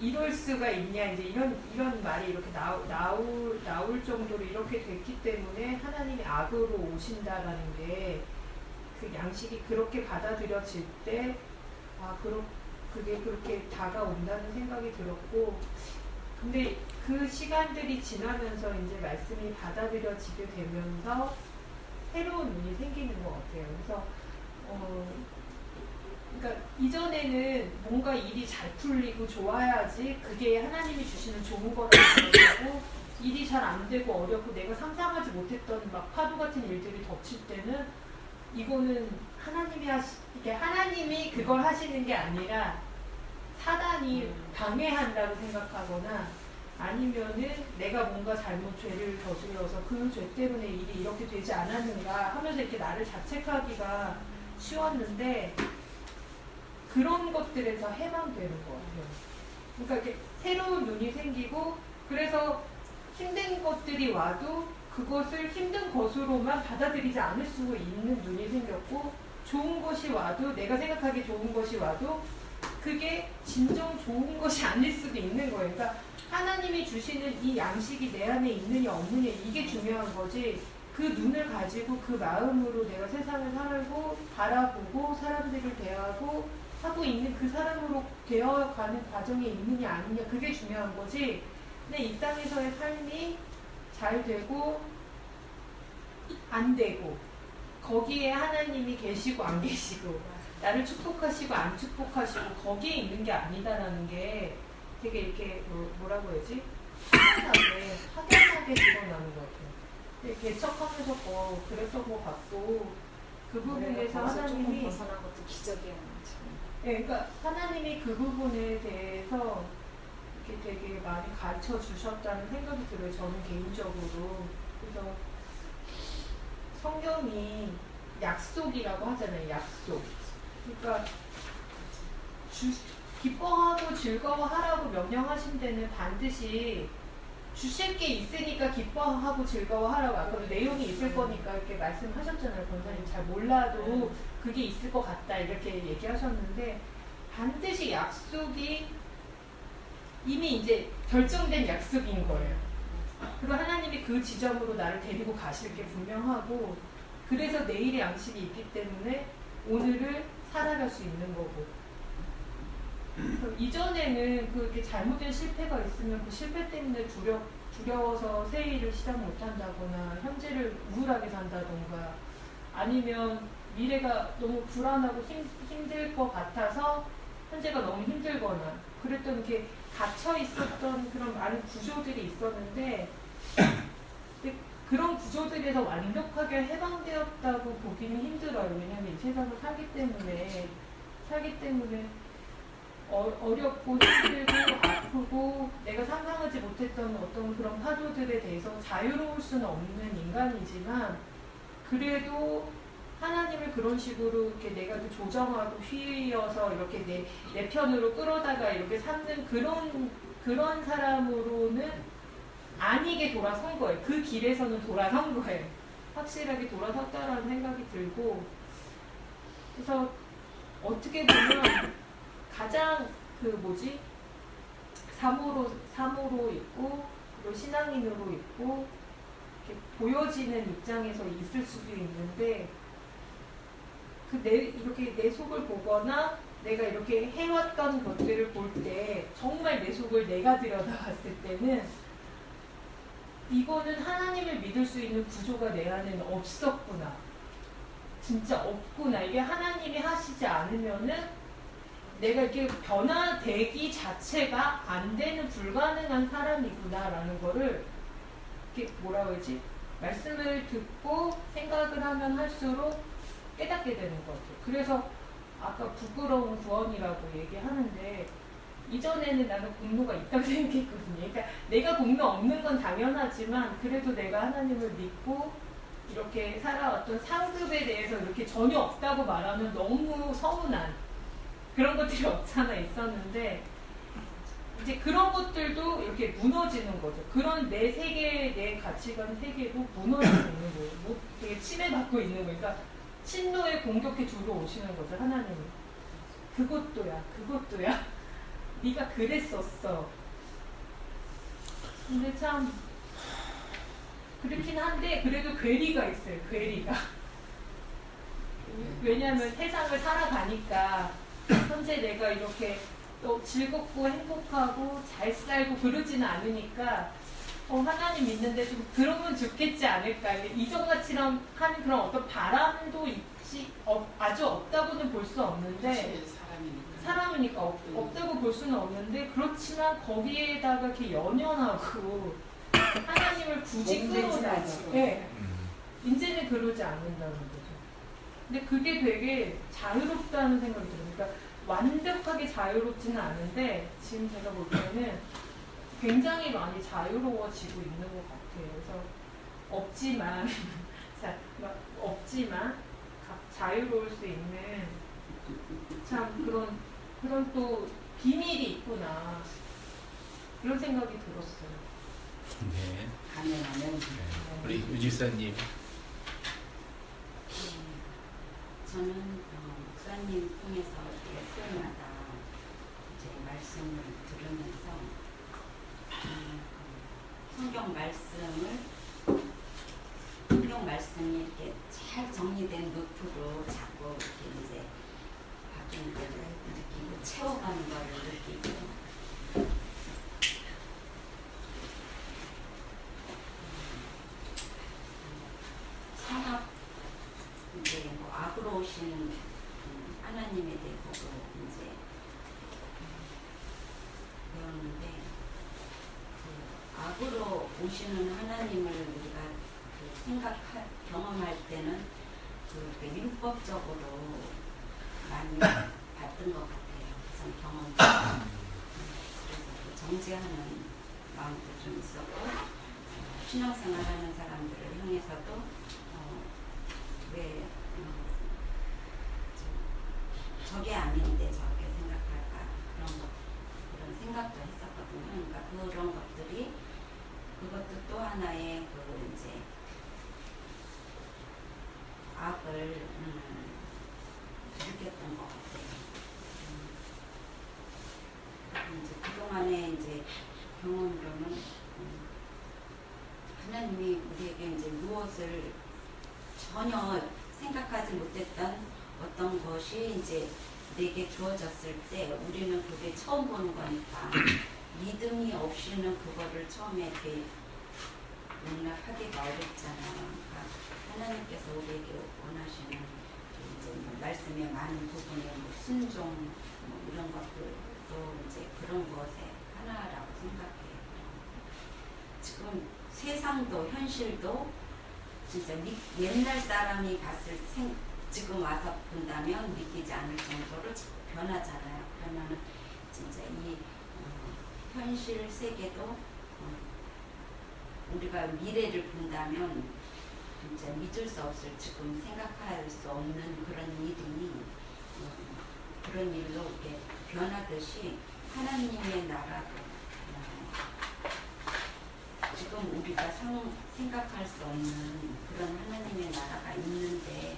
이럴 수가 있냐 이제 이런 말이 이렇게 나올 정도로 이렇게 됐기 때문에 하나님이 악으로 오신다라는 게 그 양식이 그렇게 받아들여질 때 그게 그렇게 다가온다는 생각이 들었고 근데 그 시간들이 지나면서 이제 말씀이 받아들여지게 되면서 새로운 눈이 생기는 것 같아요. 그래서 그러니까 이전에는 뭔가 일이 잘 풀리고 좋아야지 그게 하나님이 주시는 좋은 거라고 생각하고 일이 잘 안 되고 어렵고 내가 상상하지 못했던 막 파도 같은 일들이 덮칠 때는 이거는 하나님이 그걸 하시는 게 아니라 사단이 방해한다고 생각하거나 아니면은 내가 뭔가 잘못 죄를 저질러서 그 죄 때문에 일이 이렇게 되지 않았는가 하면서 이렇게 나를 자책하기가 쉬웠는데 그런 것들에서 해방되는 것 같아요. 그러니까 이렇게 새로운 눈이 생기고 그래서 힘든 것들이 와도 그것을 힘든 것으로만 받아들이지 않을 수 있는 눈이 생겼고 좋은 것이 와도 내가 생각하기에 좋은 것이 와도 그게 진정 좋은 것이 아닐 수도 있는 거예요. 그러니까 하나님이 주시는 이 양식이 내 안에 있느냐 없느냐 이게 중요한 거지 그 눈을 가지고 그 마음으로 내가 세상을 살고 바라보고 사람들을 대하고 하고 있는 그 사람으로 되어가는 과정에 있느냐 아니냐 그게 중요한 거지 근데 이 땅에서의 삶이 잘 되고 안 되고 거기에 하나님이 계시고 안 계시고 나를 축복하시고 안 축복하시고 거기에 있는 게 아니다라는 게 되게 이렇게 뭐라고 해야지 확연하게 드러나는 것 같아요. 근데 개척하면서 그랬던 것 같고 그 부분에서 하나님이 벗어난 것도 기적이야. 네, 그러니까 하나님이 그 부분에 대해서 이렇게 되게 많이 가르쳐 주셨다는 생각이 들어요. 저는 개인적으로 그래서 성경이 약속이라고 하잖아요. 약속. 그러니까 기뻐하고 즐거워하라고 명령하신 데는 반드시 주실 게 있으니까 기뻐하고 즐거워하라고, 아까도 내용이 있을 거니까 이렇게 말씀하셨잖아요. 권사님 잘 몰라도 그게 있을 것 같다 이렇게 얘기하셨는데, 반드시 약속이 이미 이제 결정된 약속인 거예요. 그리고 하나님이 그 지점으로 나를 데리고 가실 게 분명하고, 그래서 내일의 양식이 있기 때문에 오늘을 살아갈 수 있는 거고, 이전에는 그렇게 잘못된 실패가 있으면 그 실패 때문에 두려워서 새해를 시작 못한다거나 현재를 우울하게 산다던가, 아니면 미래가 너무 불안하고 힘들 것 같아서 현재가 너무 힘들거나 그랬던, 이렇게 갇혀 있었던 그런 많은 구조들이 있었는데, 그런 구조들에서 완벽하게 해방되었다고 보기는 힘들어요. 왜냐하면 이 세상을 살기 때문에 어렵고 힘들고 아프고 내가 상상하지 못했던 어떤 그런 파도들에 대해서 자유로울 수는 없는 인간이지만, 그래도 하나님을 그런 식으로 이렇게 내가 조정하고 휘어서 이렇게 내 편으로 끌어다가 이렇게 삼는 그런 사람으로는 아니게 돌아선 거예요. 그 길에서는 돌아선 거예요. 확실하게 돌아섰다라는 생각이 들고, 그래서 어떻게 보면 가장 사모로 있고, 그리고 신앙인으로 있고, 이렇게 보여지는 입장에서 있을 수도 있는데, 이렇게 내 속을 보거나 내가 이렇게 해왔던 것들을 볼 때 정말 내 속을 내가 들여다봤을 때는 이거는 하나님을 믿을 수 있는 구조가 내 안에는 없었구나. 진짜 없구나. 이게 하나님이 하시지 않으면은 내가 이렇게 변화되기 자체가 안 되는 불가능한 사람이구나라는 거를, 이렇게 뭐라 그러지? 말씀을 듣고 생각을 하면 할수록 깨닫게 되는 것 같아요. 그래서 아까 부끄러운 구원이라고 얘기하는데, 이전에는 나는 공로가 있다고 생각했거든요. 그러니까 내가 공로 없는 건 당연하지만, 그래도 내가 하나님을 믿고 이렇게 살아왔던 상급에 대해서 이렇게 전혀 없다고 말하면 너무 서운한 그런 것들이 없잖아 있었는데, 이제 그런 것들도 이렇게 무너지는 거죠. 그런 내 세계, 내 가치관 세계도 무너지고 있는 거예요. 되게 침해받고 있는 거예요. 그러니까 친노에 공격해 들어오시는 거죠, 하나님이. 그것도야. 네가 그랬었어. 근데 참 그렇긴 한데, 그래도 괴리가 있어요. 괴리가. 왜냐하면 세상을 살아가니까 현재 내가 이렇게 또 즐겁고 행복하고 잘 살고 그러지는 않으니까 하나님 믿는데 좀 그러면 좋겠지 않을까. 이전같이랑 하는 그런 어떤 바람도 있지, 아주 없다고는 볼 수 없는데, 사람이니까 없다고 볼 수는 없는데, 그렇지만 거기에다가 이렇게 연연하고 하나님을 굳이 끌어다가, 네, 이제는 그러지 않는다는 거죠. 근데 그게 되게 자유롭다는 생각이 들어요. 그러니까 완벽하게 자유롭지는 않은데, 지금 제가 볼 때는 굉장히 많이 자유로워지고 있는 것 같아요. 그래서 없지만 자유로울 수 있는 참 그런 또 비밀이 있구나, 이런 생각이 들었어요. 네. 아멘. 우리 유지사님. 저는 목사님 통해서 이렇게 수요일마다 이제 말씀을 들으면서 성경 말씀이 이렇게 잘 정리된 노트로 자꾸 이렇게 이제 바뀐 걸 느끼고 채워가는 걸 느끼고, 성악 이제 뭐 악으로 오신 하나님에 대해서도 이제 배웠는데, 그 악으로 오시는 하나님을 우리가 경험할 때는 그 율법적으로 많이 봤던 것 같아요. 그래서 경험도. 그래서 또 정죄하는 마음도 좀 있었고, 신앙생활하는 사람들을 향해서도 왜 저게 아닌데 저렇게 생각할까 그런 생각도 했었거든요. 그러니까 그런 것들이 그것도 또 하나의 그 이제 악을 느꼈던 것 같아요. 이제 그동안에 이제 경험으로는 하나님이 우리에게 이제 무엇을 전혀 생각하지 못했던 어떤 것이 이제 내게 주어졌을 때 우리는 그게 처음 보는 거니까 믿음이 없이는 그거를 처음에 이렇게 용납하기가 어렵잖아요. 그러니까 하나님께서 우리에게 원하시는 이제 뭐 말씀의 많은 부분에 뭐 순종 뭐 이런 것들도 이제 그런 것의 하나라고 생각해요. 지금 세상도 현실도 진짜 옛날 사람이 봤을 지금 와서 본다면 믿기지 않을 정도로 변하잖아요. 그러면은 진짜 이 현실 세계도 우리가 미래를 본다면 진짜 믿을 수 없을 지금 생각할 수 없는 그런 일이 그런 일로 이렇게 변하듯이 하나님의 나라도 지금 우리가 생각할 수 없는 그런 하나님의 나라가 있는데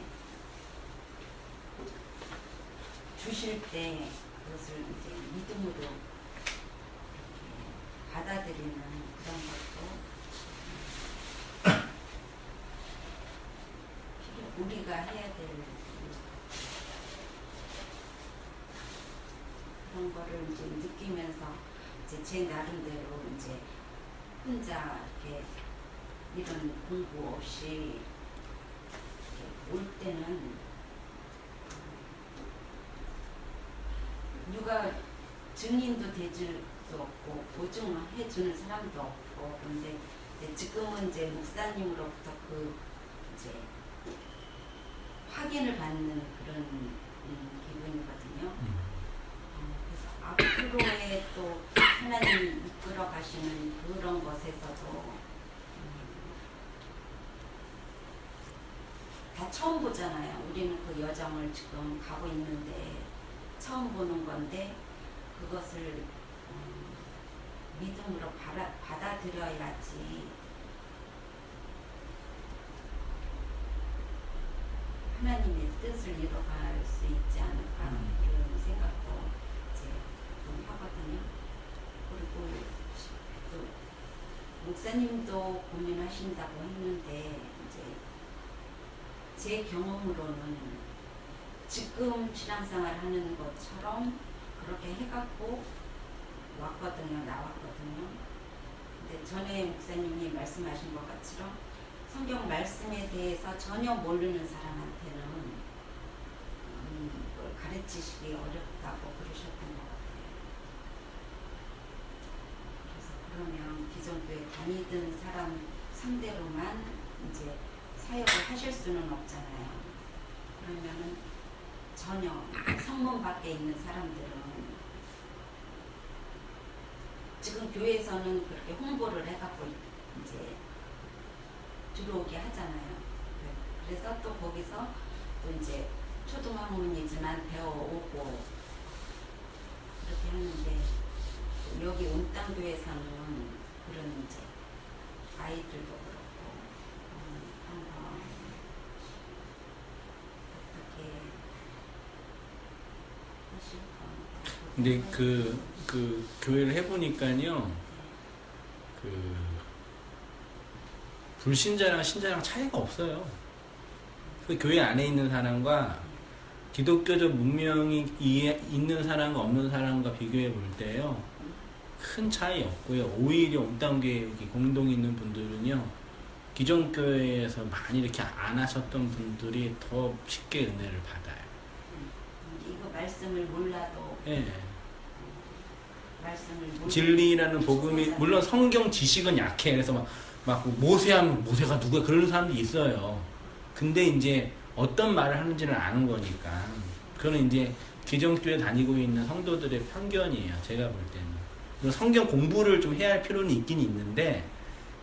주실 때 그것을 이제 믿음으로 이렇게 받아들이는 그런 것도 우리가 해야 될 그런 거를 이제 느끼면서 이제 제 나름대로 이제 혼자 이렇게 이런 공부 없이 올 때는 누가 증인도 되질 수 없고 보증해 주는 사람도 없고 근데 지금은 이제 목사님으로부터 그 이제 확인을 받는 그런 기분이거든요. 그래서 앞으로의 또 하나님이 이끌어 가시는 그런 것에서도 다 처음 보잖아요. 우리는 그 여정을 지금 가고 있는데 처음 보는 건데 그것을 믿음으로 받아들여야지 하나님의 뜻을 이뤄갈 수 있지 않을까 그런 생각도 이제 좀 하거든요. 그리고 그 목사님도 고민하신다고 했는데 이제 제 경험으로는 지금 신앙생활 하는 것처럼 그렇게 해갖고 나왔거든요. 근데 전에 목사님이 말씀하신 것 같처럼 성경 말씀에 대해서 전혀 모르는 사람한테는 그걸 가르치시기 어렵다고 그러셨던 것 같아요. 그래서 그러면 기존교회 다니던 사람 상대로만 이제 사역을 하실 수는 없잖아요. 그러면은 전혀 성문 밖에 있는 사람들은 지금 교회에서는 그렇게 홍보를 해갖고 이제 들어오게 하잖아요. 그래서 또 거기서 또 이제 초등학문이지만 배워오고 그렇게 하는데 여기 온땅교회에서는 그런 이제 아이들도 그렇고 한번 어떻게 하실까? 근데 그 교회를 해보니까요, 그 불신자랑 신자랑 차이가 없어요. 그 교회 안에 있는 사람과 기독교적 문명이 있는 사람과 없는 사람과 비교해 볼 때요, 큰 차이 없고요. 오히려 온땅교회 여기 공동 있는 분들은요, 기존 교회에서 많이 이렇게 안 하셨던 분들이 더 쉽게 은혜를 받아요. 이거 말씀을 몰라도. 예. 말씀을 진리라는 복음이 물론 성경 지식은 약해. 그래서 막 모세하면 모세가 누구야 그런 사람도 있어요. 근데 이제 어떤 말을 하는지를 아는 거니까 그거는 이제 기존교회 다니고 있는 성도들의 편견이에요. 제가 볼 때는. 성경 공부를 좀 해야 할 필요는 있긴 있는데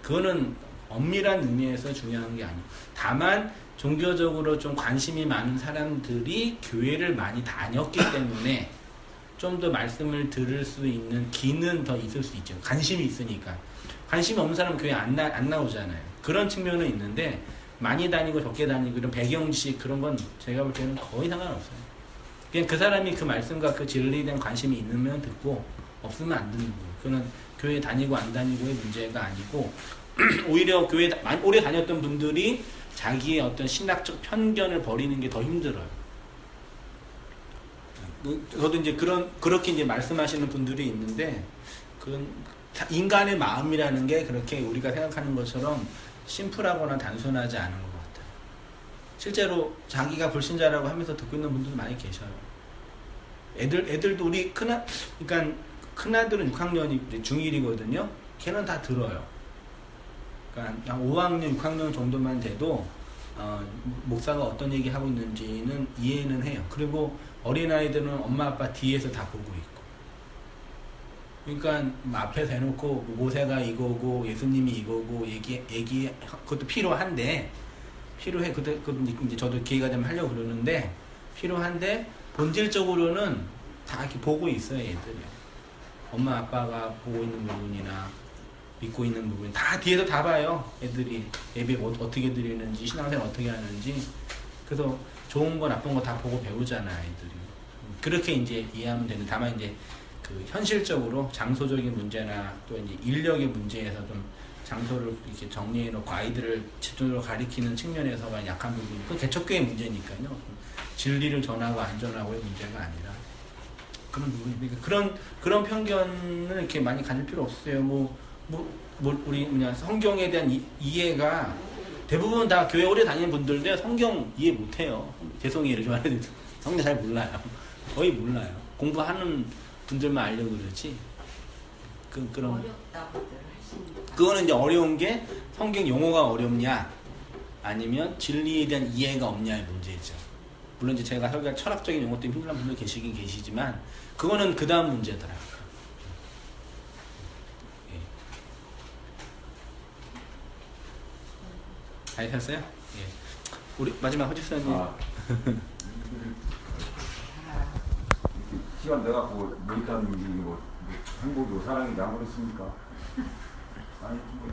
그거는 엄밀한 의미에서 중요한 게 아니에요. 다만 종교적으로 좀 관심이 많은 사람들이 교회를 많이 다녔기 때문에 좀 더 말씀을 들을 수 있는 기는 더 있을 수 있죠. 관심이 있으니까. 관심이 없는 사람은 교회 안 나오잖아요. 그런 측면은 있는데 많이 다니고 적게 다니고 이런 배경지식 그런 건 제가 볼 때는 거의 상관없어요. 그냥 그 사람이 그 말씀과 그 진리에 대한 관심이 있으면 듣고 없으면 안 듣는 거예요. 그건 교회 다니고 안 다니고의 문제가 아니고 오히려 교회 오래 다녔던 분들이 자기의 어떤 신학적 편견을 버리는 게 더 힘들어요. 저도 이제 그렇게 이제 말씀하시는 분들이 있는데 그건 인간의 마음이라는 게 그렇게 우리가 생각하는 것처럼 심플하거나 단순하지 않은 것 같아요. 실제로 자기가 불신자라고 하면서 듣고 있는 분들도 많이 계셔요. 애들도 우리 그러니까 큰아들은 6학년이 중1이거든요. 걔는 다 들어요. 그러니까 한 5학년, 6학년 정도만 돼도 목사가 어떤 얘기 하고 있는지는 이해는 해요. 그리고 어린아이들은 엄마 아빠 뒤에서 다 보고 있고. 그러니까 앞에서 해놓고 모세가 이거고 예수님이 이거고 얘기 그것도 필요한데 필요해. 그것도 이제 저도 기회가 되면 하려고 그러는데 필요한데 본질적으로는 다 이렇게 보고 있어요, 애들이요. 엄마 아빠가 보고 있는 부분이나 믿고 있는 부분 다 뒤에서 다 봐요. 애들이 예배 어떻게 드리는지 신앙생활 어떻게 하는지. 그래서 좋은 거 나쁜 거 다 보고 배우잖아, 애들이. 그렇게 이제 이해하면 되는. 다만 이제 그 현실적으로 장소적인 문제나 또 이제 인력의 문제에서 좀 장소를 이렇게 정리해 놓고 아이들을 집중적으로 가리키는 측면에서가 약한 부분이 그 개척교의 문제니까요. 진리를 전하고 안 전하고의 문제가 아니라 그런 부분이니까 그런 편견을 이렇게 많이 가질 필요 없어요. 우리 성경에 대한 이해가 대부분 다 교회 오래 다니는 분들인데 성경 이해 못해요. 죄송해요, 이렇게 말해도 성경 잘 몰라요. 거의 몰라요. 공부하는 분들만 알려고 그러지. 그런 어렵다고들 하십니까? 그거는 이제 어려운 게 성경 용어가 어렵냐 아니면 진리에 대한 이해가 없냐의 문제죠. 물론 이제 제가 설교할 철학적인 용어 때문에 힘든 분들 계시긴 계시지만 그거는 그 다음 문제더라고요. 예. 잘 하셨어요? 예. 우리 마지막 허집사님. 시간 내갖고 모니터하는 게 뭐 행복이고 사랑인지 안 그렇습니까? 아니